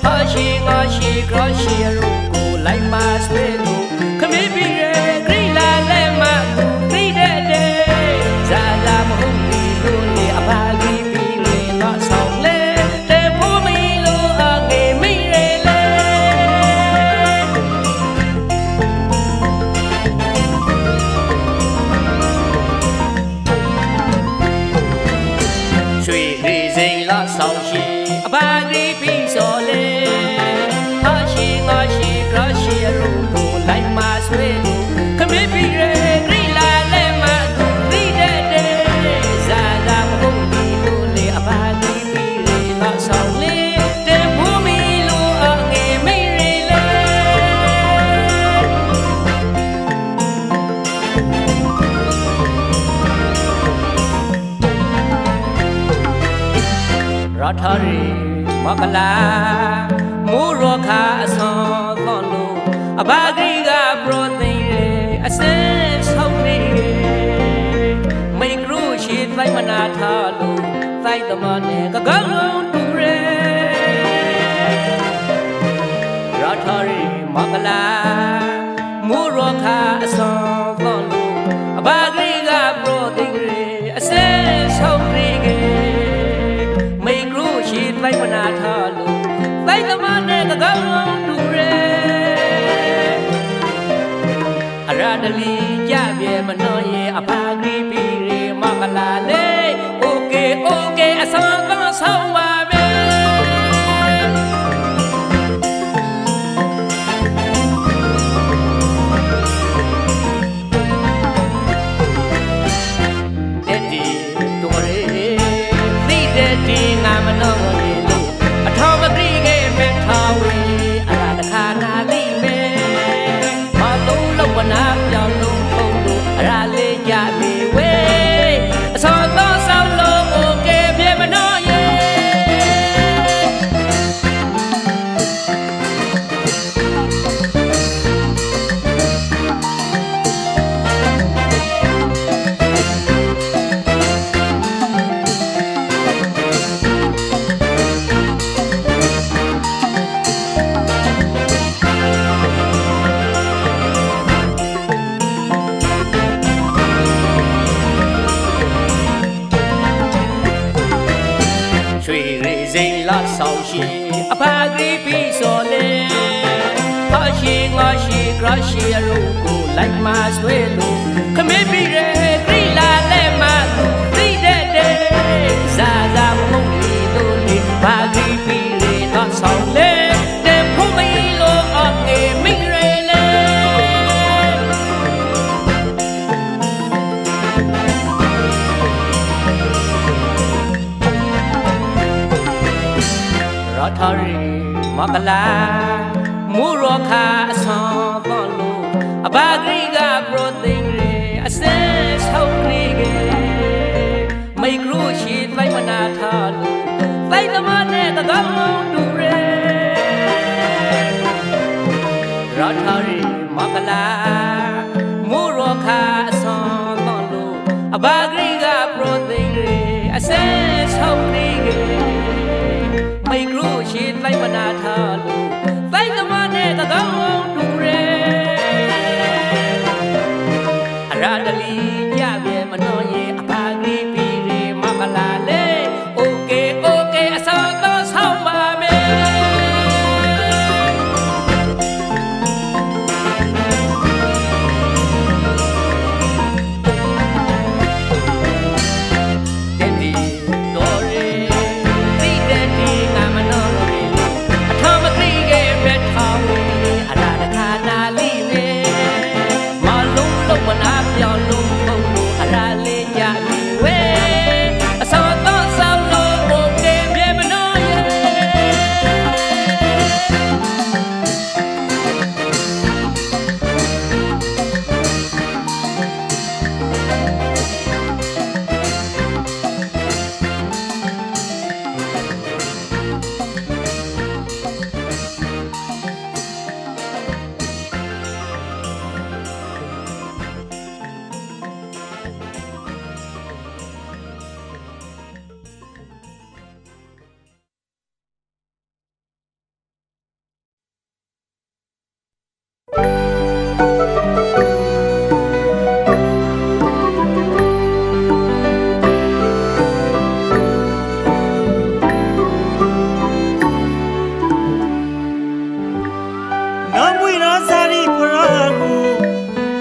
ဟာရှိငါရှိကရရှိရုပ်ကိုလိုက်မဆွေးလို့ခမင်းပြီးရဲ့ဂရိလာလဲမသိတဲ့တဲ့ဇာလာမဟုတ်ဒီလိုလေအပါရီပြီးလေတော့ဆောင်လေတဲ့ဖို့မီလို့အငယ်မိရဲလေရွှေရီစိန်လာဆောင်ရှိအပါရီပြီးစော်လေဟာရှိငါရှိကရရှိရုပ်ကိုလိုက်မဆွေးလို့ခမင်းပြီးရဲ့ဂရိလာလဲမသိတဲ့တဲ့ဇာလာမဟုတ်ဒီလိုလေအပါရီပြီးလေတော့ဆောင်လေတဲ့ဖို့မီလို့အငယ်မိရဲလေ Ratari Makala Muroka Son Thonu Abagriga Brothe Assess Hungry Make Rushi Thaimanatalu Thai the money Gagano to Ratari Makala Muroka Son Thonu Abagriga Brothe Assess Hungry Thai Manatalu Thai the money Gagano to Aradali Jabye Manoye Apagri Piri Makalale Okay Asanga Sawabe Daddy Dore Thi Daddy Ngamanoye Atomagri Game Metawi Aradakana Lime Up your loom, Rally Jabby way. So those are low, okay, Bimanoye. Apagri Pisole Hashi Crushi Ruku like Maswelu Kamibi Grilla Lema 3 days Zaza Mumi Luli Pagri Piri not so late The Pumilo of a Mirele Ratari Makala Muroka Son Thonu Abagriga Brothe Assess Hungry Make Rushi Thai Manatalu Thai the money Gagano to Ratari Makala Muroka Son Thonu Abagriga Brothe Assess Hungry Make Rushi Thai Manatalu Thai the money Gagano to Aradali Jabye Manoye Apagri Piri Makalale Okay Asanga Sawabe Daddy Dore Thi Daddy Ngamanoye Atomagri Game Metawi Aradakana Lime Malung Lopan Up your loom Arale Jabby way I saw thoughts of low okay Bimanoye Namwira Sari Paragu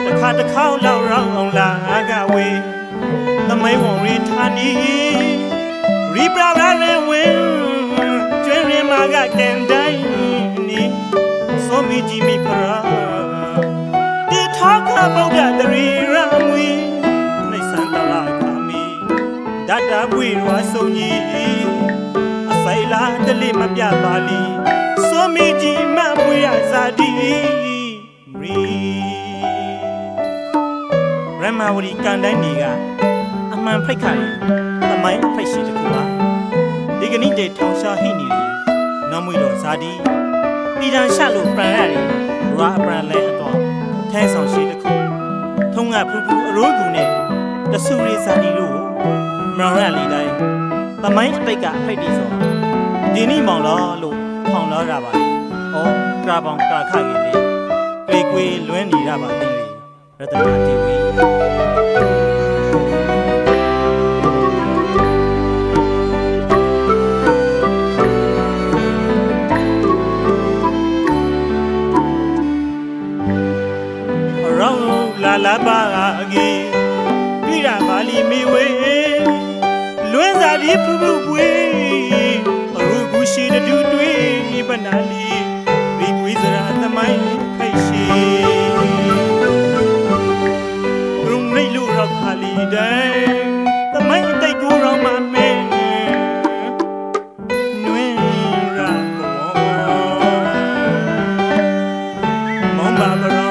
The Katakau Laurang La Agawe The May won't retani Ribra Win Jerry Maga can die So me Jimmy Para They talk about that the Ramwi Nisanta Kami Dada we was so neat Asaila the Lima Bali So me Jimmy Azadi Ramawari Kandaniga, a man precari, the mind of President Kua. The ကနေ့တည်းထောင်ရှာဟိနေလေနောက်မွေတော့ဇာတိတီတန်ရှလို့ပရန်ရတယ်ရာအပရန်လဲအတော့ထဲဆောင်ရှိတစ်ခုထုံးကဖူးဖူးအရိုးကူနဲ့တဆူရီဇာတိလို့မရောရလီတိုင်းသမိုင်းအတိတ်ကအဖိတ်တီဆိုဒီနေ့မောင်လားလို့ထောင်လာရပါလေဩကရာပေါင်ကာခကြီးလေကွေလွန်းနေရပါသေးလေရတနာတီဝီလာပါကီပြရပါလီမီဝေလွန်းစားဒီဖူးဖူးပွေအရူကူရှိတူတွေးပနာလီဒီကွေးစရာသမိုင်းဖိတ်ရှိရုံရိတ်လို့ရောက်ခါလီတဲ့သမိုင်းအတိတ်ကိုရောမမဲနွေရာမောင်ဘာဘရော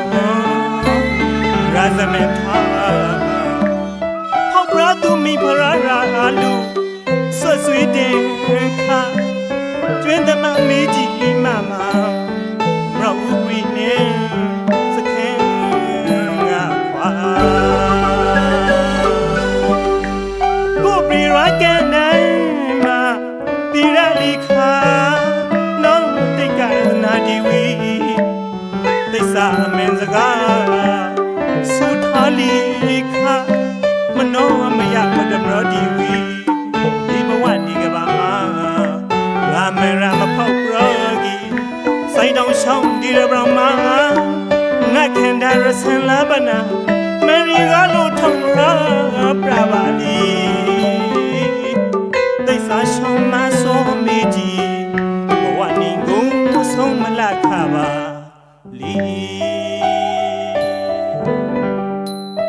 ရာဇမေထာဟောပရာသူမီဖရာရာလူဆွဆွေတဲ့ခါကျွင်းသမမေကြီးမမမရူဝီနေစခဲငါခွာကိုပရီရာကန်နိုင်မှာတီရလီခါနောင်တိတ်ကနာဒီဝီတိတ်စာအမင်းစကားဆူထားလီခါမနောမယမဒမရဒီဝီဒီဘဝဒီကဘာမှာငါမရမဖောက်ပရောဂီစိုင်းတောင်ရှောင်းဒီရဘရမငါခန္ဓာရဆန်လာပနာမရီကလို့ထုံရာပြပါလီတိတ်စာရှောင်းမဆိုမေကြီးဘဝနေကုန်ဆုံးမလခပါလီ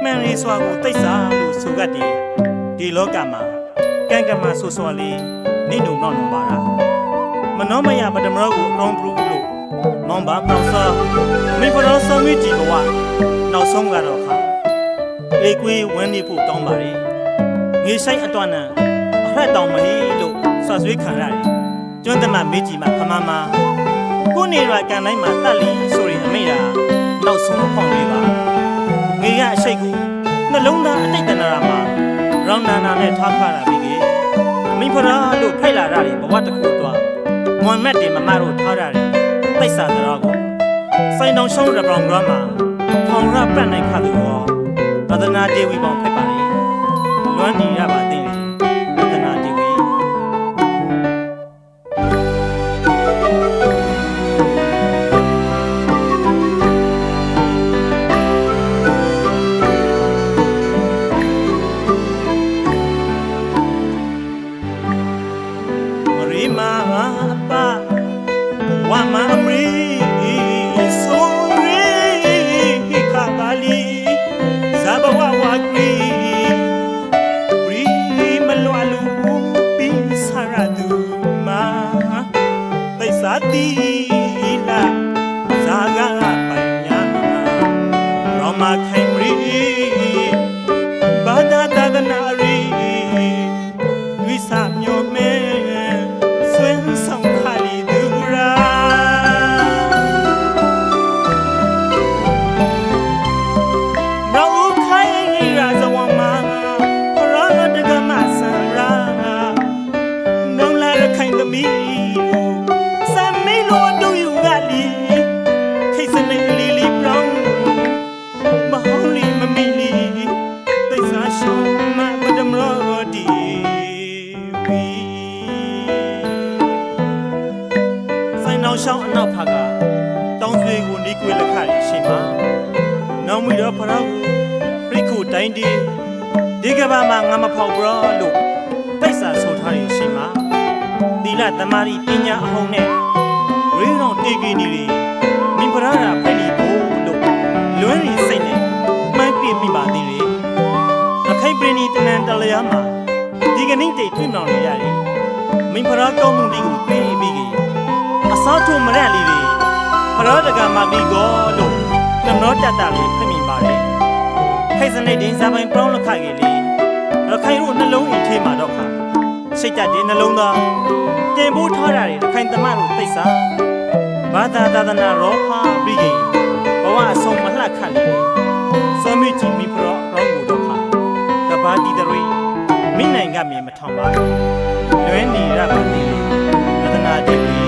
မရီစွာကိုတိတ်စာလို့ဆိုကတည်းဒီလောကမှာကံကမဆိုစောလေးနေနုံတော့နုံပါလားမနောမယပဒမရောကိုအကောင်းပြုလို့မောင်ဘာမောင်စာမိဖတော်ဆောင်မိကြည့်ဘဝနောက်ဆုံးကတော့ခါလေကွေးဝန်းနေဖို့တောင်းပါလေငေဆိုင်အတွန်းနံအဖက်တောင်မလီလို့ဆွဆွေးခံရတယ်ကျွန်းသမမေးကြည့်မှာခမမကိုနေရကန်တိုင်းမှာတက်လီဆိုရင်အမိတာနောက်ဆုံးဖောင်းလေးပါငေကအရှိတ်ကူနှလုံးသားအတိတ်တနာမှာရောင်းနာနာနဲ့ထားခါတာပြီးကြီးမိဖတော်လို့ဖိုက်လာတာဘဝတစ်ခုတော့မွန်မက်တင်မမတို့ထားရတယ်တိတ်ဆာတော်ကိုစိုင်းတောင်ရှောင်းရပောင်ကမှာထောင်ရပတ်နိုင်ခါသူရောသဒနာဒေဝီပေါင်းဖိတ်ပါလေလွမ်းနေရပါသေးတယ်သဒနာဒေဝီရီမာပါဝါမမရီဆိုရီခါပါလီဇာဘဝဝါကွီရီမလွာလူပင်းဆရာဒူမာတိတ်စာတီလာဇာဂပညာရောမခိုင်ရီဘာသာတဒနာရီဝိစာမျိုးမဲဆောင်ခါလီဒူရာရောခိုင်ရာဇဝမရာဒကမဆရာနောင်လာခိုင်သမီးစမေလိုဒူယူကလီခိစနေလီလီပရောင်းမဟောလီမမီလီတိတ်စာရှုံးမပဒမရောဒီနောက်ရှောင်းအနောက်ဖာကတောင်းဆွေကိုနေကွေလက်ခရီရှိမှာနောက်မိတော့ဖရောက်ပြိခုတိုင်းဒီကဘာမှာငါမဖောက်ဘရောလို့ပိတ်စာဆိုထားရရှိမှာသီလတမာရီပညာအဟုန်နဲ့ရေရောင်တေကီနီတွေမိဖရာရာဖိတ်လီဖို့လို့လွန်းရီစိတ်နဲ့မှန်းပြမိပါသေးတယ်အခိုင်ပင်ဒီတနန်တလျာမှာဒီကနေ့တည်းတွေ့မြောင်နေရတယ်မိဖရာကောင်းမှုတွေကိုတွေ့ပြီးကြီးအစားထိုးမရက်လီတွေဖရောတကမာပြီးကောလို့တမောတတလေးဖိမိပါတယ်ခိစနေဒင်းစားပိုင်းပရောင်းလက်ခကြီးလေးရခိုင်တို့နှလုံးအိမ်ထဲမှာတော့ခါ စိတ်ကြတဲ့နှလုံးသားတင်ပိုးထားတာတွေခိုင်သမတို့သိစာဘာသာသာသနာရောဖာပြီးကြီးဘဝအဆုံးမလှခတ်လေစောမိချီမိဖရောရောင်းကိုတော့ခါတဘာတီတရီမိနိုင်ကမြေမထောင်ပါလွဲနေရပါသေးသဒနာတိပြီ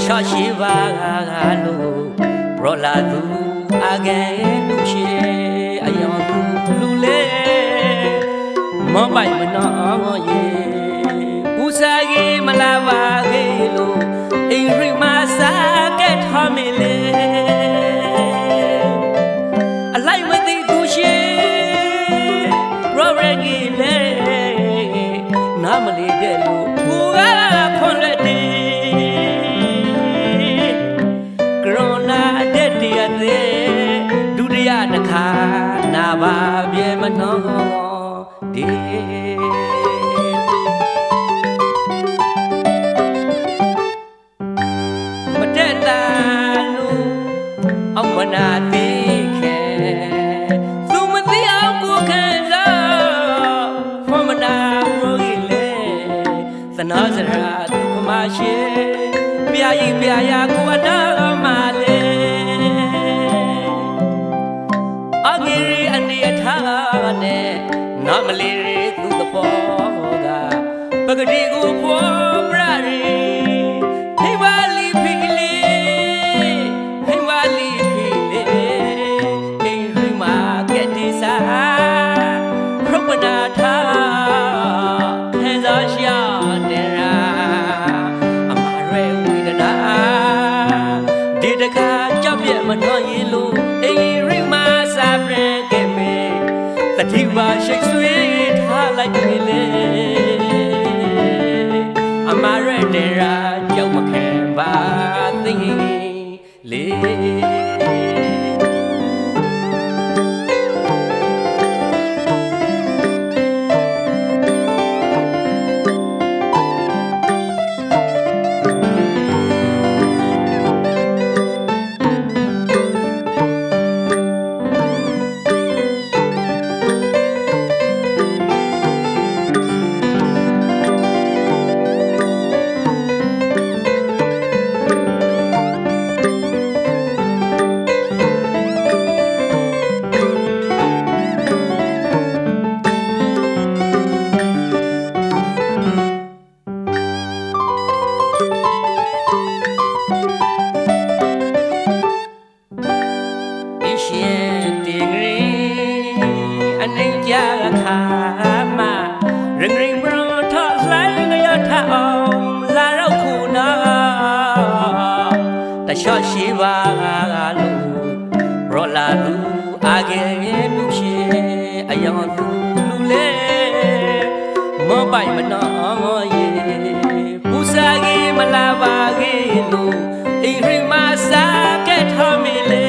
ရှာရှိပါလို့ရောလာသူအကဲလူရှိအယောင်သူလူလေမပိုင်မနော်ရေဘူးစားကြီးမလာပါကေလို့အိမ်ရိမစားကဲထားမလေအလိုက်မသိသူရှိရောရကြီးလေနားမလေးတဲ့လို့ကိုကခွန်လက်တယ်ကရိုနာတဲ့တရားတဲ့ဒုတိယတစ်ခါနာပါပြေမနော်ဒီမတက်တာလို့အောင်မနာသေးခဲသူမသိအောင်ကိုခံစားဖမနာရိုးကြီးလေသနာစရာသူကမရှိပြာကြီးပြာရကိုအနာမလေးအငယ်ရီအနေအထားနဲ့နာမလေးရီသူ့သဘောကပဂတိကိုပေါ်ပြရီဟိဝါလီဖီလီဟိဝါလီဖီလီအိမ်ရီမာကက်တီစာပရပနာထာခဲသာရှာတဲ့ရာအမရဲဝိဒနာဒီတခါကြောက်ပြက်မနှောရင်လို့အိမ်ရီမာစာပြန်ခဲ့မေတတိပါရှိတ်ဆွေးထားလိုက်ပြီလေအမရဲတဲ့ရာကြောက်မခံပါသိလေရှော့ရှိပါလို့ရောလာလူအကဲလူရှိအယောင်သူလူလေမပိုင်မနော်ရေပူစာကြီးမလာပါကေလို့အိမ်ရိမစားကဲထားမလေ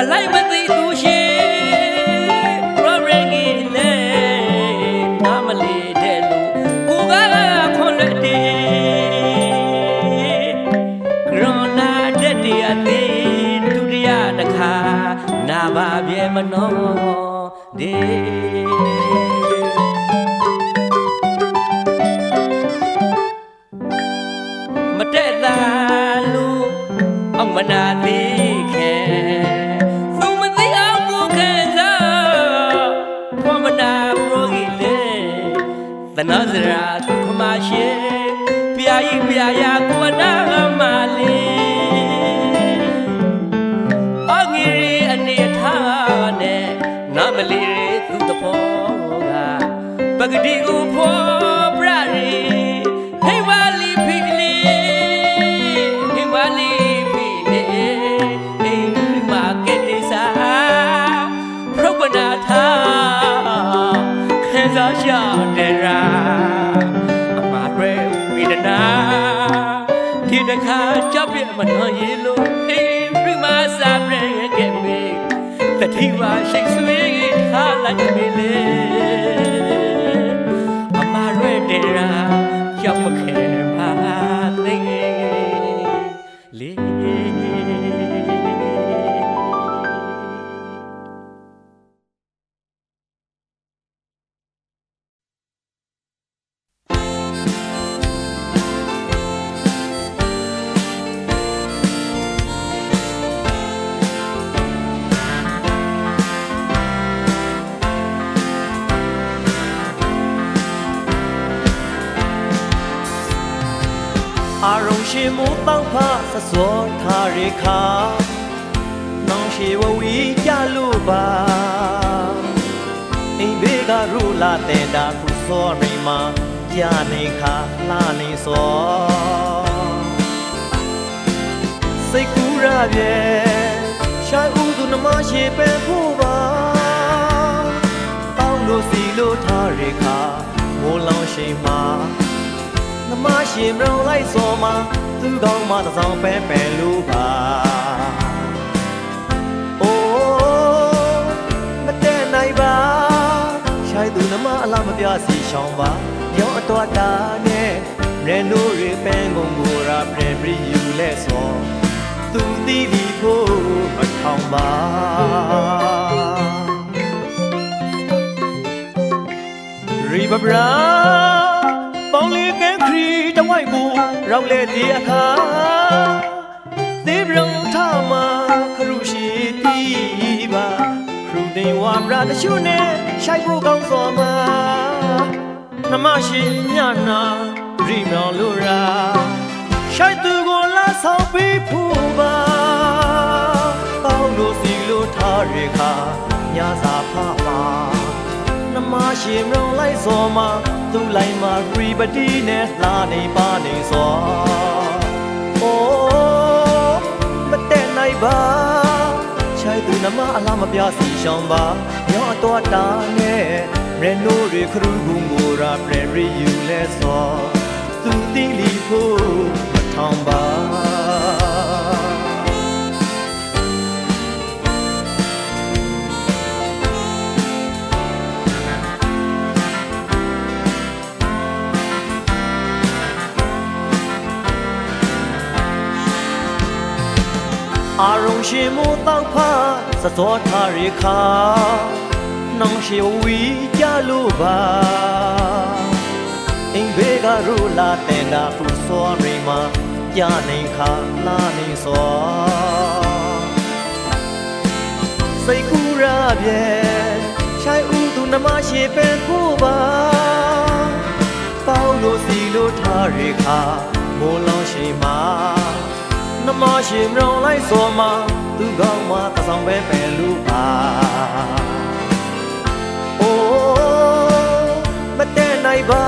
အလိုက်မသိသူရှိရောရကြီးလေနားမလေးတဲ့လို့ကိုကခွန်လက်တယ်ဒုတိယတစ်ခါနာပါပြေမနော်ဒီမတက်တာလို့အောင်မနာသေးခဲသူမသိအောင်ကိုခံစားဖမနာရိုးကြီးလေသနာစရာသူခမရှိပြာကြီးပြာရကိုနာမလေးနာမလေးရီသူ့တဘောကပဂတိကိုဖော်ပြရီဟိဝါလီဖီလီဟိဝါလီဖီလီအိမ်မာကက်တီစာပရပနာထာခဲစားရှာတဲ့ရာအမရဲဝိဒနာဒီတခါကြောက်ပြမနှော်ရလို့အိမ်ရိမစာပြန်ခဲ့မေတတိပါရှိတ်ဆွေးထားလိုက်ပြီလေအမရဲတဲ့ရာကြောက်မခဲပါသိလေ မ ရှင်မိုးတောက်ဖဆစောထားရခါနောင်ရှိဝဝီကြလို့ပါအိမ်ဘေးကရူလာတဲ့တာခုစောရိမာကြာနေခါလာနေစောစိတ်ကူရပြေရှာဥသူနမရှိပဲဖို့ပါတောင်းလို့စီလို့ထားရခါမိုးလောင်ရှိမှာနမရှိမရောလိုက်စောမှာသူကောင်းမှတဆောင်ပဲလို့ပါအိုးမတဲ့နိုင်ပါရှိုက်သူနမအလားမပြစီရှောင်းပါရောအတော်တာနဲ့ရန်တို့ရပန်းကုန်ကိုရာပြန်ပြီးယူလဲစောသူတီးပြီးဖို့မထောင်ပါရီဘဘရာပေါင်းလေးကဲခရီတဝိုက်ကိုရောက်လေဒီအခါသေဘရုံထမခရုရှိတီးပါခရုနေဝါမရာတရှုနဲ့ရှိုက်ဖို့ကောင်းစောမှာနမရှိညနာရီမောင်လိုရာရှိုက်သူကိုလာဆောင်ပြီးဖို့ပါကောင်းလို့စီလို့ထားရခါညစာဖပါနမရှိမရောလိုက်စောမှာသူ့လိုက်မှာရီပတီနဲ့လာနေပါနေစောအိုးမတဲ့နိုင်ပါချိုက်သူနမအလားမပြစီရှောင်းပါရောအတော်တာနဲ့ရန်နိုရီခရူဘူးငိုရာပြန်ရီယူလဲစောသူတီးလီဖို့မထောင်ပါအာရုံရှင်မိုးတောက်ဖစစောထားရခါနောင်ရှိဝီကြလို့ပါအိမ်ဘေးကရူလာတဲ့နာဖူစောရိမာကြာနေခါလာနေစောစိတ်ကူရပြေရှိုက်ဥသူနမရှိပဲဖို့ပါပေါလို့စီလို့ထားရခါမိုးလောင်ရှိမှာနမရှိမရောလိုက်စောမှာသူကောင်းမှတဆောင်ပဲလို့ပါအိုးမတဲ့နိုင်ပါ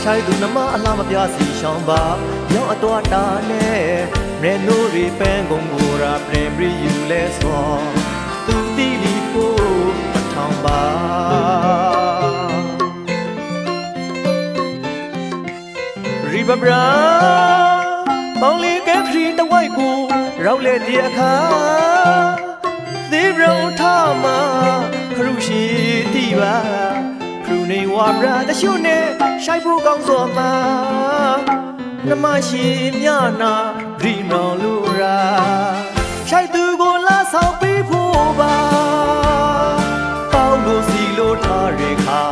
ရှိုက်သူနမအလားမပြစီရှောင်းပါရောအတော်တာနဲ့ရန်နိုရီပန်းကုန်ကိုရာပြန်ပြီးယူလဲစောသူတီးလီဖို့မထောင်ပါရီဘဘရာပေါင်းလေးကဲခရီတဝိုက်ကိုရောက်လေဒီအခါသေရုံထမခရုရှိတီပါခရုနေဝါမရာတရှုနဲ့ရှိုက်ဖို့ကောင်းစောမှာနမရှိမြနာရီမောင်လူရာရှိုက်သူကိုလာဆောင်ပြီးဖို့ပါပေါင်းလို့စီလို့ထားရခါ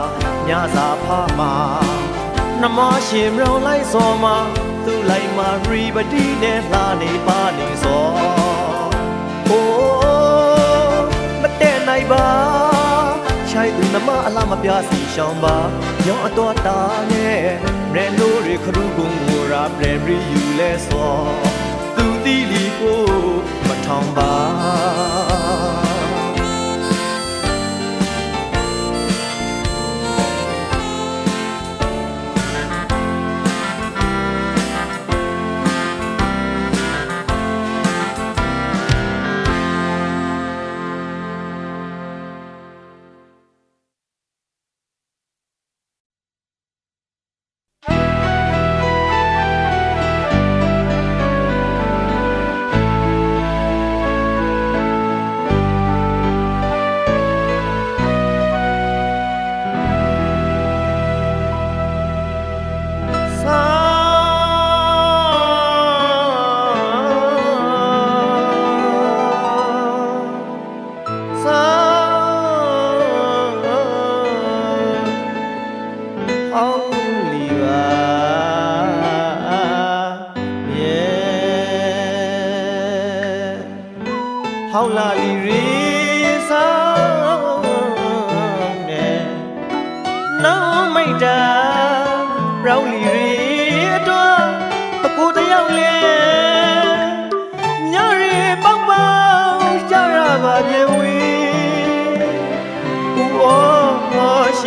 ညစာဖမှာနမရှိမရောလိုက်စောမှာသူ့လိုက်မှာရီပတီနဲ့လာနေပါနေစောအိုးမတဲ့နိုင်ပါရှိုက်သူနမအလားမပြစီရှောင်းပါရောအတော်တာနဲ့ရန်နိုရီခရူကုန်ကိုရာပြန်ပြီးယူလဲစောသူတီးလီဖို့မထောင်ပါ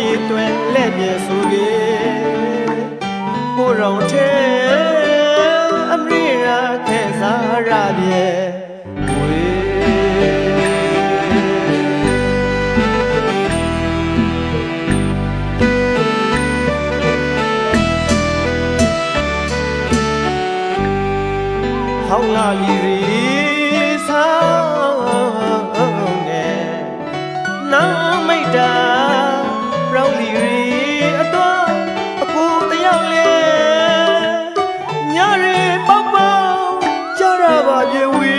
ရှိတွင်လက်ပြဆိုကေကိုရောင်ထဲအမရိရာခဲစားရပြေဝေဟောင်းလာလီရီဆောင်နေနာမိတ်တာရောင်လီရီအတော့အကူတယောက်လေညရီပေါပေါကြရပါပြေဝီ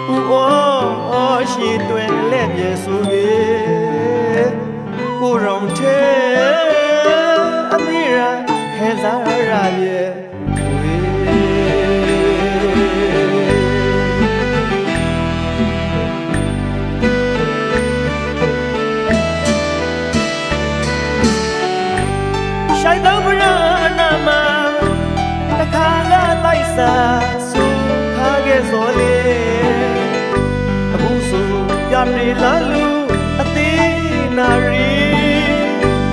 ဦးအော်ရှိတွင်လက်ပြေဆိုပြေကိုရောင်ထဲအမရိရာခဲစားရပြေရှိုင်းတော့ဘရနာမတခါလာလိုက်စားစူခါခဲ့စောလေအခုဆိုပြပြေလာလူအသေးနာရီ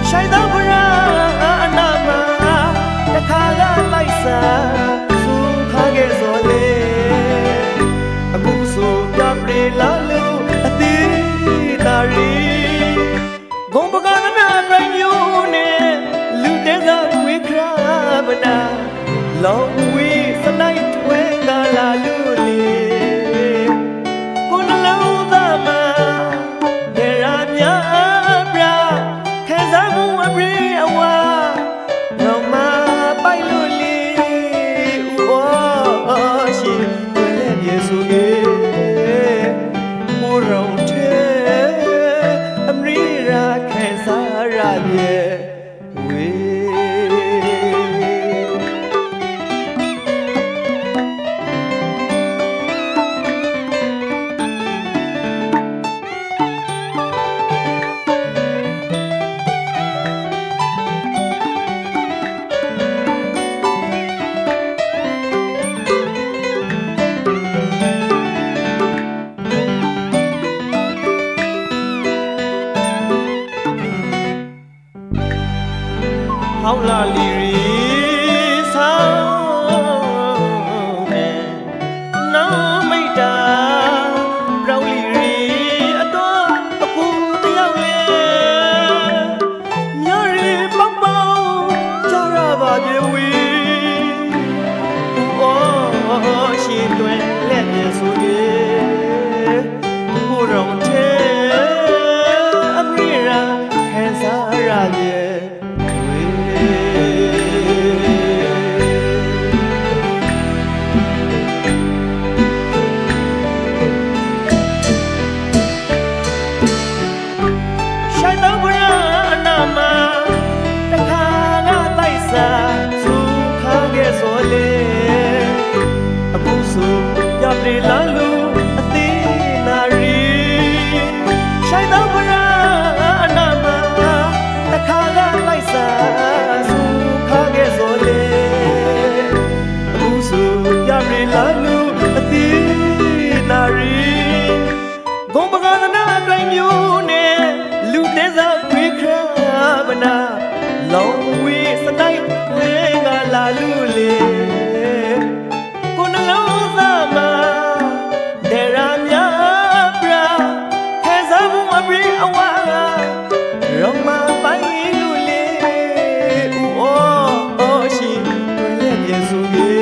ရှိုင်းတော့ဘရနာမတခါလာလိုက်စားစူခါခဲ့စောလေအခုဆိုပြပြေလာလူအသေးနာရီဂုံပကနမအတိုင်းမျိုးနဲ့လူတဲ့ကဝေခရာဗနာလောင်ဝေးစလိုက်ထွဲကလာလူလေကိုနှလုံးသားမှာဒေရာများပြခဲစားမှုအပြေအဝါတော့မပိုက်လို့လေဦးအော်ရှိတွင်လက်ပြေဆိုကေကိုရောင်ထဲအမရိရာခဲစားရပြေဝေဟောင်းလာလီရီဆောင်နေနာမိတ်တာရောင်လီရီအတော့အကူတယောက်လေညရီပေါပေါကြရပါပြေဝီအော်ရှိတွင်လက်ပြေဆိုကေကိုရောင်ထဲအမရိရာခဲစားရပြေလာလူအသေးနာရီရှိုင်းတော့ဘရနာမတခါကလိုက်စားစူခါခဲ့စောလေအခုဆိုပြပြေလာလူအသေးနာရီဂုံပကသနာအတိုင်းမျိုးနဲ့လူတဲ့စားခွေခရာဗနာလောင်ဝေးစတိုင်းဝဲကလာလူလေကိုနှလုံးသားမှာဒေရာများပြခဲစားမှုအပြေအဝါရောမပိုင်လူလေဦးအော်ရှိတွင်လက်ပြေဆိုကေ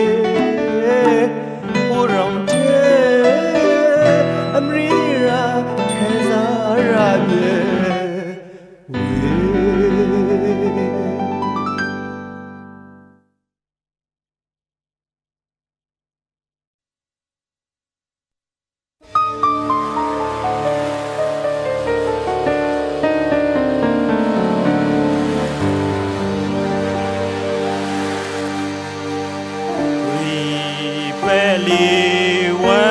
ကိုရောင်ထဲအမရိရာခဲစားရပြေဝေလီဝဲ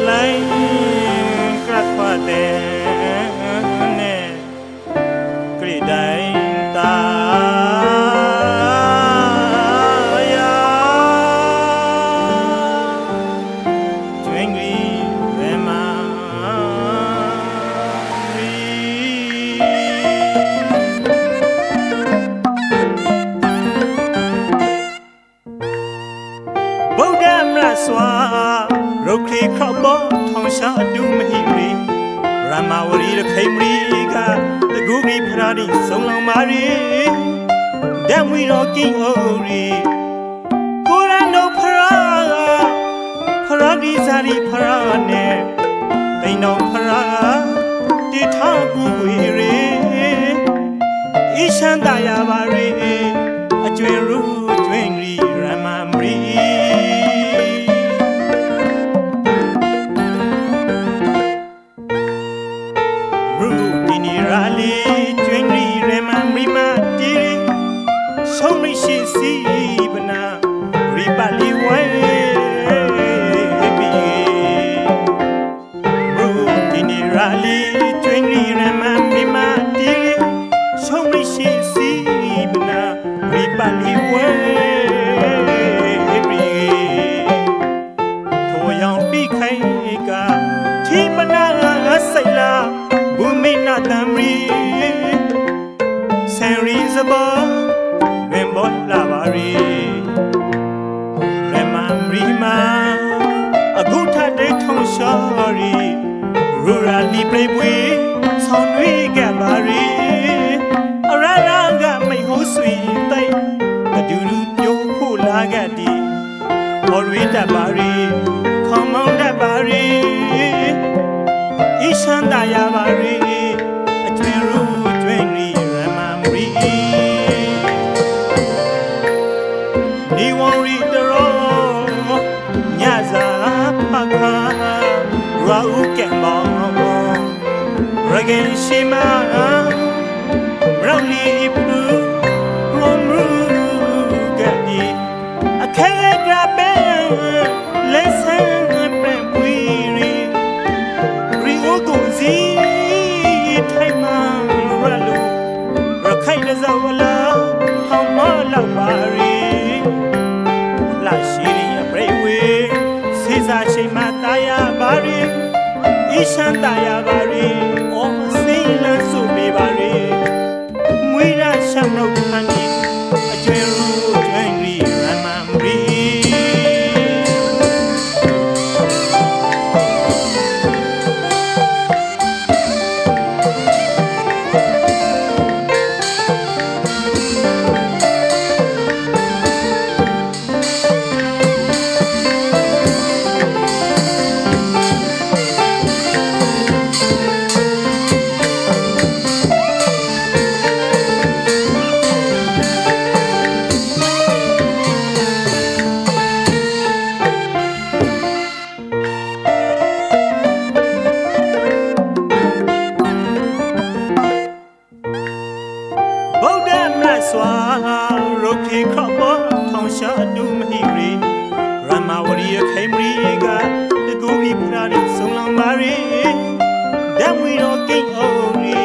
လ ခါဘောထောင်ရှာအတူမဟိရီရမဝရီရခိမရီကတကူကြီးဖရာဒီဆုံးလောင်မာရီဓမ္မီတော်ကင်းအိုရီကိုရန်တော်ဖရာဒီဇာရီဖရာနဲ့တိန်တော်ဖရာတိထာကူဝေရီဤရှမ်းသာရပါရီအကျွင်ရူကျွင်ရီရမမရီရူဒီနီရာလီကျွင်ရီရမမရီမတီရီဆုံးမရှိစီပနာရီပါလီဝဲရာလီကျွင်းရီရမမီမာတီဆုံးမရှိစီပနာရီပါလီဝဲထိုရောင်ပိခိုင်ကချီမနာစိတ်လာဘူမိနာတမရီဆန်ရီစဘောဝင်ဘောလာပါရီရမမီမာအခုထတဲ့ထုံရှော်ရီရူရာလီပရိပွေဆောင်းတွေကပါရီအရရာကမိတ်ဟိုးဆွေတိတ်တဒူလူပြိုးဖို့လာကတီမော်ရီတပါရီခေါမောင်းတပါရီဤရှမ်းသာရပါရီအကျွင်ရူကျွင်ရီရမမရီဒီဝရီတရောညစာဖခါရာဥကဲမောရဂင်ရှိမရောင်လီပူရောမရူကဒီအခဲကပဲလက်ဆန်ပဲပွီရီရီအိုကိုစီထိုင်မရလူရခိုင်လဇဝလာဟောင်းမလောက်ပါရီလာရှိရီအပရိဝေစေစာရှိမတာယာပါရီဤရှမ်းတာယာပါရီအော်စိလန်းစုပေးပါရီမွေးရရှမ်းတော့ခန်းကြီးအကျွဲရူကျွဲရီရမမရီစွာရုတ်ခေခဘောထောင်ရှာတူမဟိရီရမဝရီယခိမရီကတကူကြီးဖရာဒီဆုံးလောင်ပါရီဓမ္မီတော်ကင်းအိုရီ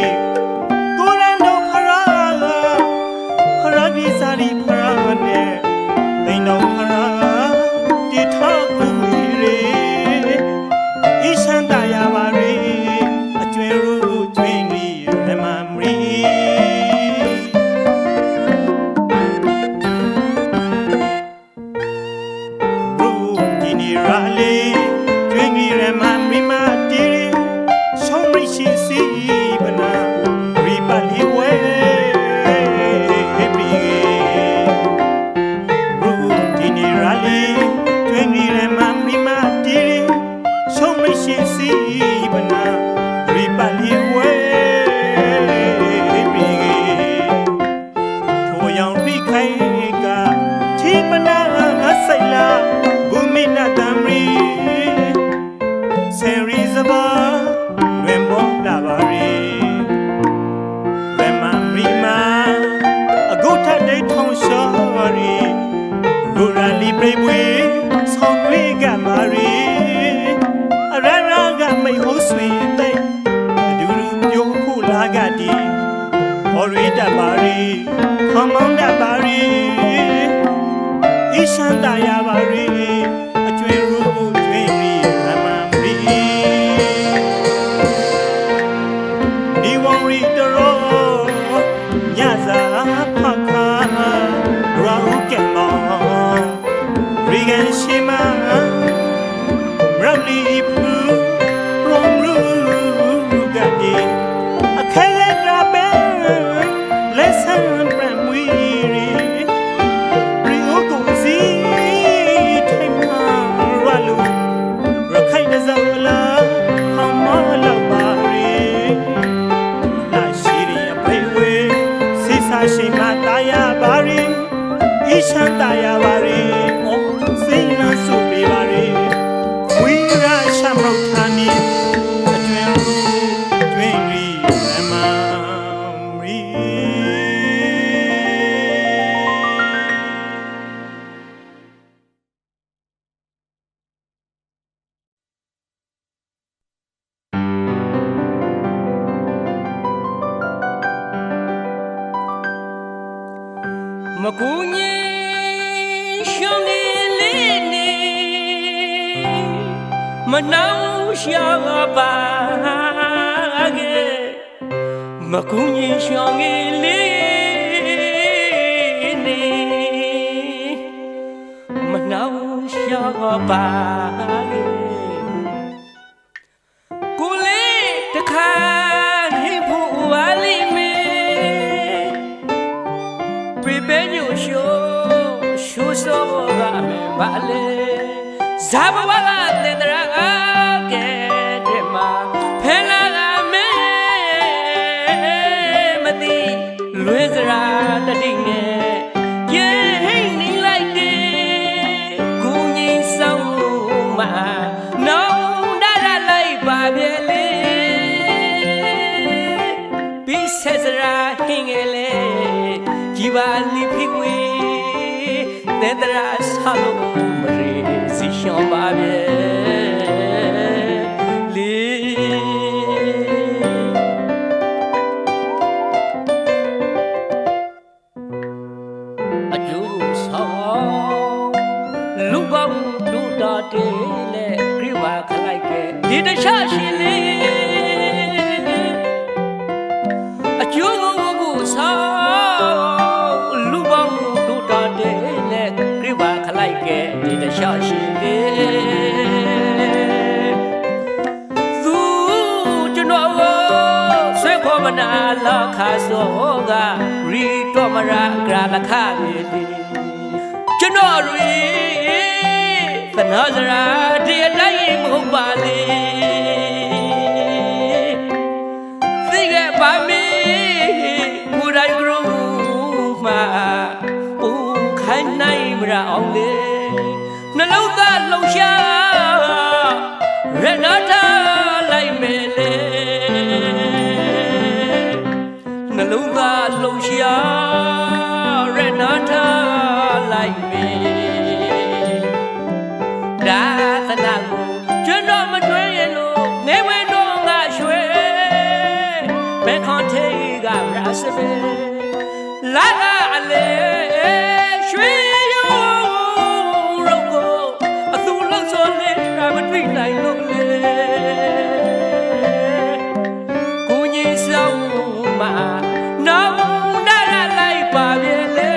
ကိုရန်တော်ဖရာဒီဇာရီဖရာနဲ့တိန်တော်ဖရာတိထာကူဝီရီဤရှမ်းသာရပါရီအကျွင်ရူကျွင်ရီရမမရီရာလီကျွင်းကြီးရမမီမာတီရီဆုံးမရှိစီပနာရီပါလီဝဲဘီရူဒီနီရာလီကျွင်းကြီးရမမီမာတီရီဆုံးမရှိစီပနာရီပါလီဝဲဘီထိုရောင်ရိခိုင်ကချီပနာစိတ်လာဘူမိနာတမရီဆယ်ရီစဘာလွင်ဘောလာပါရီရမမရီမာအခုထတဲ့ထောင်ရှာရီရူရာလီပရိပွေဆောင်းတွေကမာရီအရရာကမိတ်ဟိုးဆွေတိတ်ဒူလူပြိုးဖို့လာကတီမော်ရီတပါရီခေါမောင်းတပါရီဤရှမ်းသာရပါရီအကျွင်ရူကျွင်ရီရမမရီဒီဝရီတရောညစာဖခါရာဥကဲမောရီက Rong ru ga di a khale tra be lesson pram we ri ri o ko si thai ma ra lu ra khai da za la ha ma la ba ri la shi ri a phai we si sa shi ma ta ya ba ri ishan ta ya ba ri o sin na su be ba ri we ra sham ro thani atwen ru atwen ri ma ri မကူညီရှုံးနေလေးနေမနှောင်းရှာပါခဲ့မကူညီရှုံးနေလေးနေမနှောင်းရှာပါခဲ့ကိုလေးတခါနေဖို့ပါလိမ့်မယ်Prebenyo sho so ga me bale Zabwa ga tendra ke de ma phela ga me mati lwe sara tati nge ye hai ni lai de ku nyi saung ma nong da da lai ba bye le bi se sara hingele Jibali phigwe tendra salo mare si shon ba bye le aju sa lu ba du da de le kriwa khalai ke di da sha shin le aju gu sa Di da sha shi le Su jno wo swe kho ma na la kha so ga ri to ma ra gra la kha le li jno ri ta na sara di dai mo ba le si ge ba mi ku dai gru ma u khai nai mra ong leနှလုံးသားလှုပ်ရှားရနာထားလိုက်မယ်လေနှလုံးသားလှုပ်ရှားရနာထားလိုက်မယ်ဒါသနာကိုကျွန်းတော်မတွဲရင်လို့ငယ်ဝဲတော့ငါရွှဲဘယ်ခွန်ထေးကမရစပဲလာလာအလေရွှေနိုင်လို့လေကိုကြီးဆောင်မှာနောင်နာလိုက်ပါပဲလေ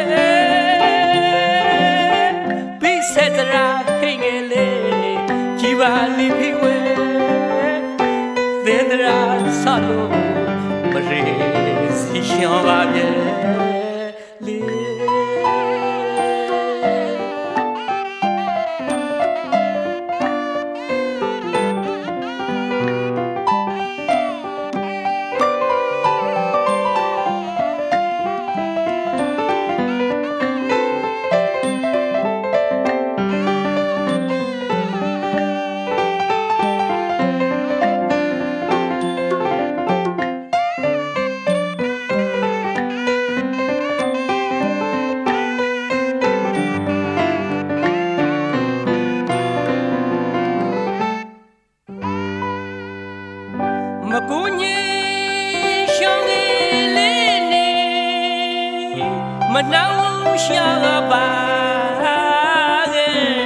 ပိဆက်တရာဟိငယ်လေကြည်ပါလိဖိဝဲသင်္ဒရာဆလို့မရေစီရှောင်းပါပဲလေမကူညီရှောင်းလေးနေမနှောင်းရှာပါခဲ့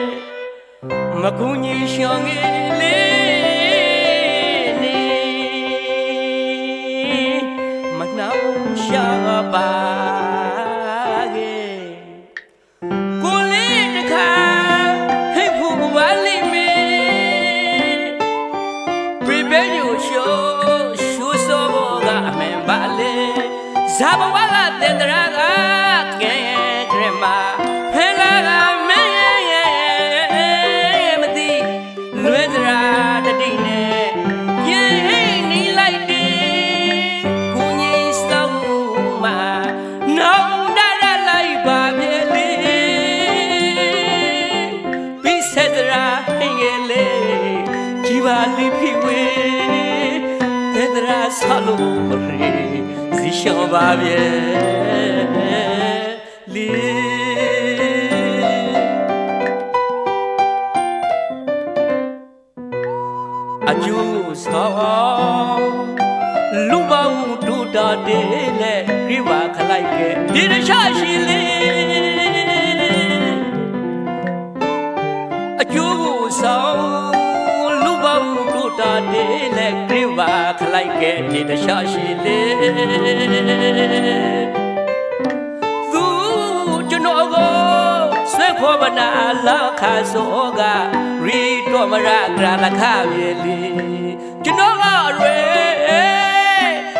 မကူညီရှောင်းလေးနေမနှောင်းရှာပါခဲ့ကိုလေးတခါဟိတ်ဖို့ပါလိမ့်မယ် Zabawala Dendraga Grandma Helaga Madi Luedra the Dine Yay like it Kuni Stoma No Dada like Babili Bisedra Hingele Jivali Piwe Dedra Salomore Zishan Babye Li Aju Saw Luba Duda Dele Riva Kalaike Dina Shashili Aju Saw Luba Duda Dele Riva Kalaike Dina Shashili Du Junogo Swekobana La Kasoga Rito Maragra La Kavili Junoga Re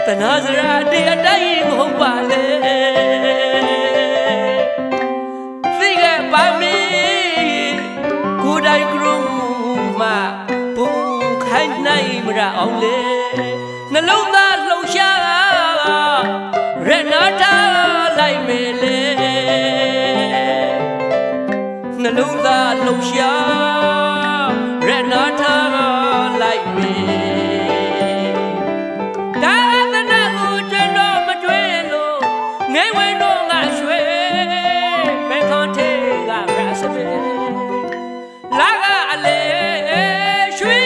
The Nazara de Dying Hopale Figure by me Could I groom ma Boom kind name only Nalona Losha Renata like Mele Naluna Losha Renata like me Dana Ujeno Maduelo Newe no Nashwe Beconte la Rasabe Laga Ale Shui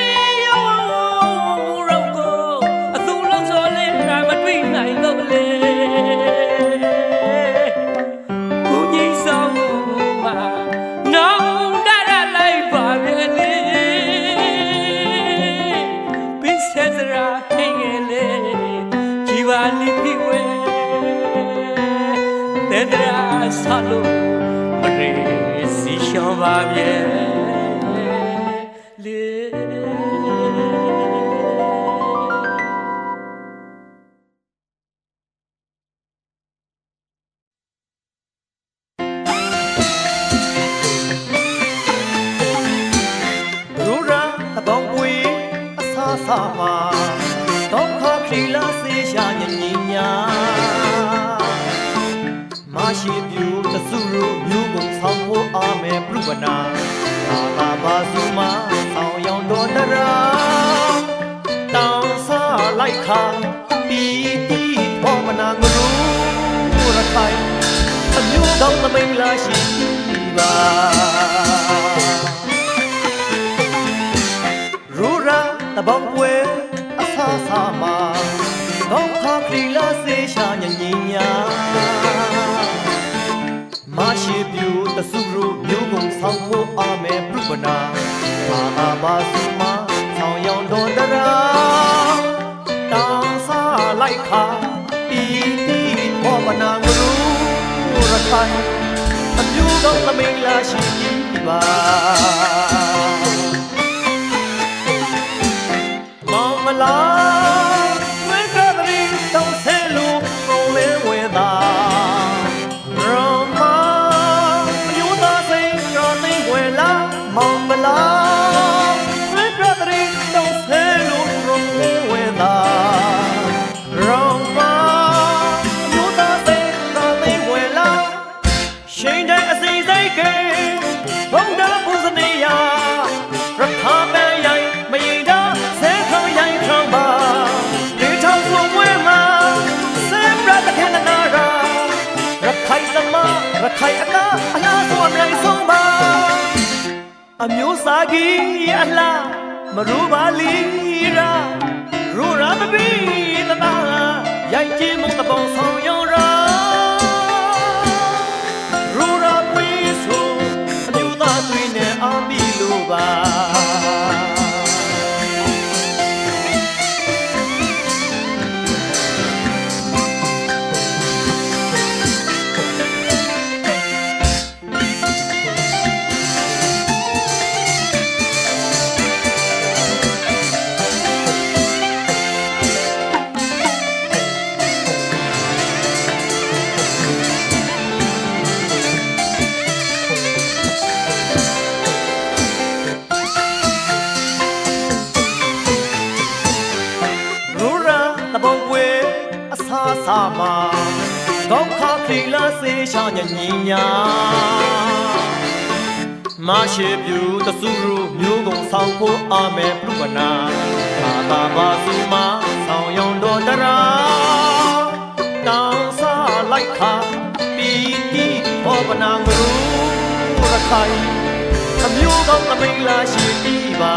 Roko Atulong Sole Ramadwin I Lole Kuni Sama No Dada like Babili Bisedra Hingele Jivali Piwe Dedra Salo Mare Zishan Babye Rura Tabongwe Asasama Tonka Krila Sesha Nyinya Mashi View the Suru Yugum Sampo Ame Brubana Abazuma Sao Yang Dondara Dansa Laika Piti Pomana Guru Rakai A new Dong Mela Shiva Rura Tabongwe Asasama Tonka Krila Sesha Nyinya Mashi View the Suru Yugum Sampo Ame Brubana Abazuma Sao Yang Dondara Dansa Laika Piti Pomana Guru Rakai A new Dong Mela Shiva Mangala, when gathering down Selu, rolling with Rama, you say, running well, Mangala, when gathering down Selu, rolling with Rama, you say, running well, Shane as they came, Bonda Puzania, Rakaba, Mayda. Rakai Aka Allah Suamrai Soma Amyosagi Allah Marubalira Rura Babi Tata Yaiji Montabon Song Yora Rura Puisu Amyuta Tuine Ambiluba မှာကောင်းခါခရီလာစေရှာညညင်ညာမရှိပြူတဆူရူမျိုးကုန်ဆောင်ဖို့အာမေပြုပနာသာသာပါစုမဆောင်ယုံတော်တရာတောင်းစားလိုက်ခါပီတိဘောပနာငရူရခိုင်အမျိုးကောင်းအမိန်လာရှိပြီးပါ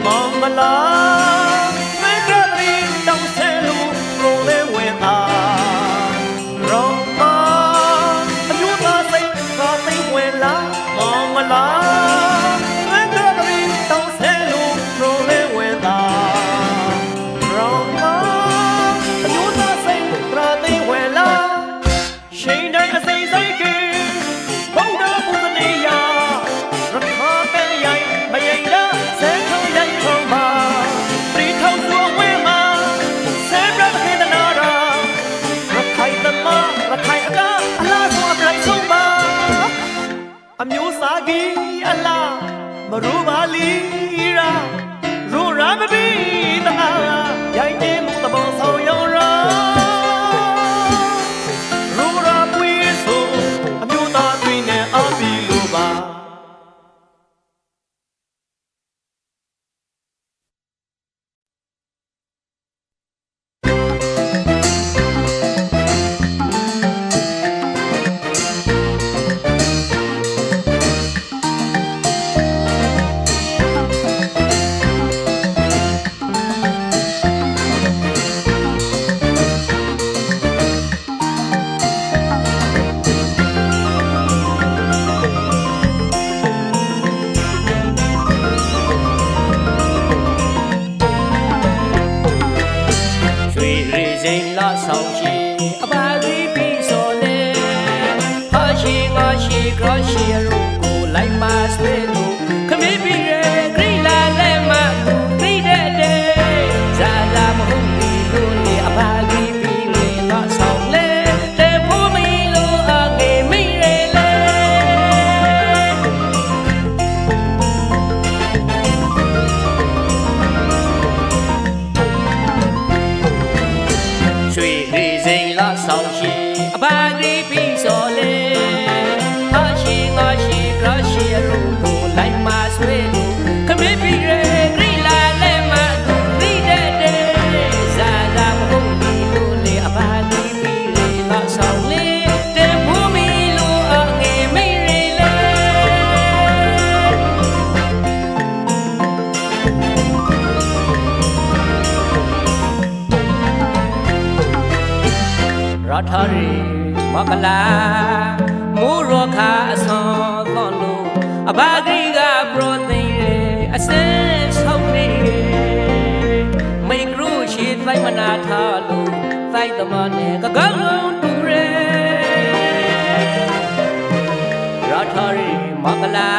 မောင်မလာဝေကရီတောင်းဆဲလူကိုလေဝဲအားရောင်းပါအမျိုးသားစိတ်သာသိဝဲလာမောင်မလာဝေကရီတောင်းဆဲလူကိုလေဝဲအားရောင်းပါအမျိုးသားစိတ်သာသိဝဲလာရှိန်တိုင်းအစိမ့်စိတ်ကဘုံတော်ဘုဇနေယရခါပဲရိုင်မယိန်လာဆဲထုံရိုင်ထုံပါပရိထုံသူအဝဲမှာဆဲပြတ်ခေတနာရာရခိုင်သမရခိုင်အကအလားဆုံးအပလိုက်ဆုံးပါအမျိုးစားကြီးအလားမရူပါလီရာရူရာမဘီတနာရိုင်နေမှုတဘောဆောင်ရောရာဆောင်ရှိအပါလေးပြီးစော်လေဟာရှိငါရှိကရရှိရုပ်ကိုလိုက်မဆွေးလို့ခမင်းပြီးရဲ့ဂရိလာလက်မသိတဲ့တဲ့ဇာလာမဟုတ်ဘူးလို့လေအပါလေးပြီးလေတော့ဆောင်လေတဲ့ဖို့မီလို့အငယ်မိရဲလေရွှေရီစိန်လာဆောင်ရှိအပါဂရီပြီးစော်လေဟာရှိငါရှိကရရှိရုပ်ကိုလိုက်မဆွေးလို့ခမင်းပြီးရဲဂရိလာလက်မသိတဲ့တဲ့ဇာလာမဟုတ်ဘူးလို့လေအပါဂရီပြီးလေတော့ဆောင်လေတဲ့ဖို့မီလို့အငယ်မိရဲလေရထရီမကလာမူရခါအစောသောလို့အဘာဂရီကပရိုသိရဲအစင်းဆောက်နေမိန်ကရုရှိသိုက်မနာထားလို့သိုက်သမနဲ့ကကောင်းတူရဲရထရီမကလာ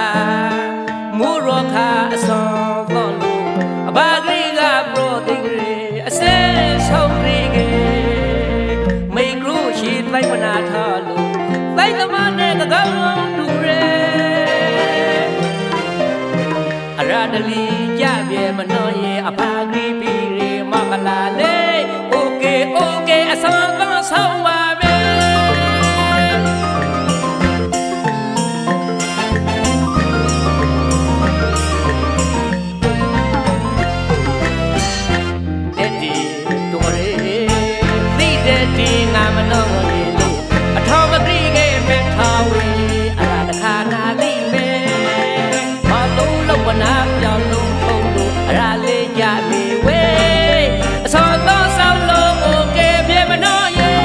မူရခါအစောသောလို့အဘာဂရီကပရိုသိရဲအစင်းဆောက်နေသိုက်မနာထားလို့သိုက်သမားနဲ့ကကောင်းတူရဲအရဒလီကြပြေမနှောရဲ့အဖာဂရီပီရေမကလာလေโอเคโอเคအဆောင်ကဆောင်းပါပဲတဲ့ဒီတို့ရဲသိတဲ့ဒီငါမနှောနာပြောင်းလို့ဖုံးလို့အရာလေးကြပြီဝေးအစောတော့ဆောင်းလို့โอเคပြေမနှောရဲ့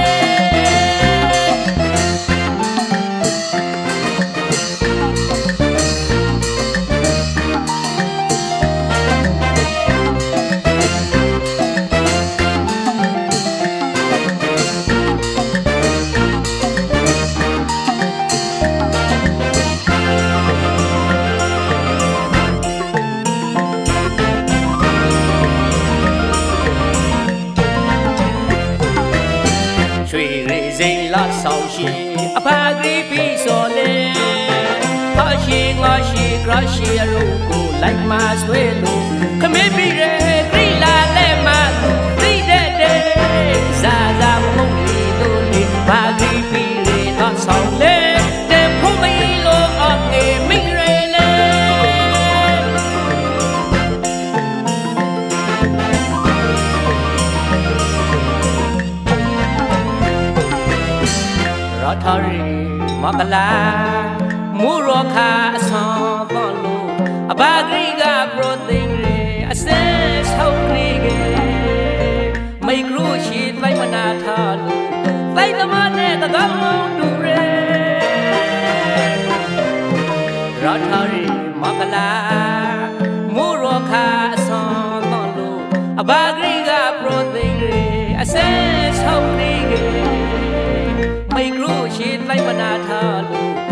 စိန်လာဆောင်ရှိအပါဂရီပြီးစော်လေဟာရှိငါရှိကရရှိရုပ်ကိုလိုက်မဆွေးလို့ခမင်းပြီးရဲဂရိလာ ကလာမူရောခါအဆောင်တော့လို့အဘာဂရိကပရိုသိင်ရေအစဲဆောက်ခရီးကေမိကရုရှိတိုင်းမနာထားလို့တိုင်းသမားနဲ့တကောင်းတူရဲရထာရီမကလာမူရောခါအဆောင်တော့လို့အဘာဂရိကပရိုသိင်ရေအစဲဆောက်ခရီးကေမိကရုရှိတိုင်းမနာထားလို့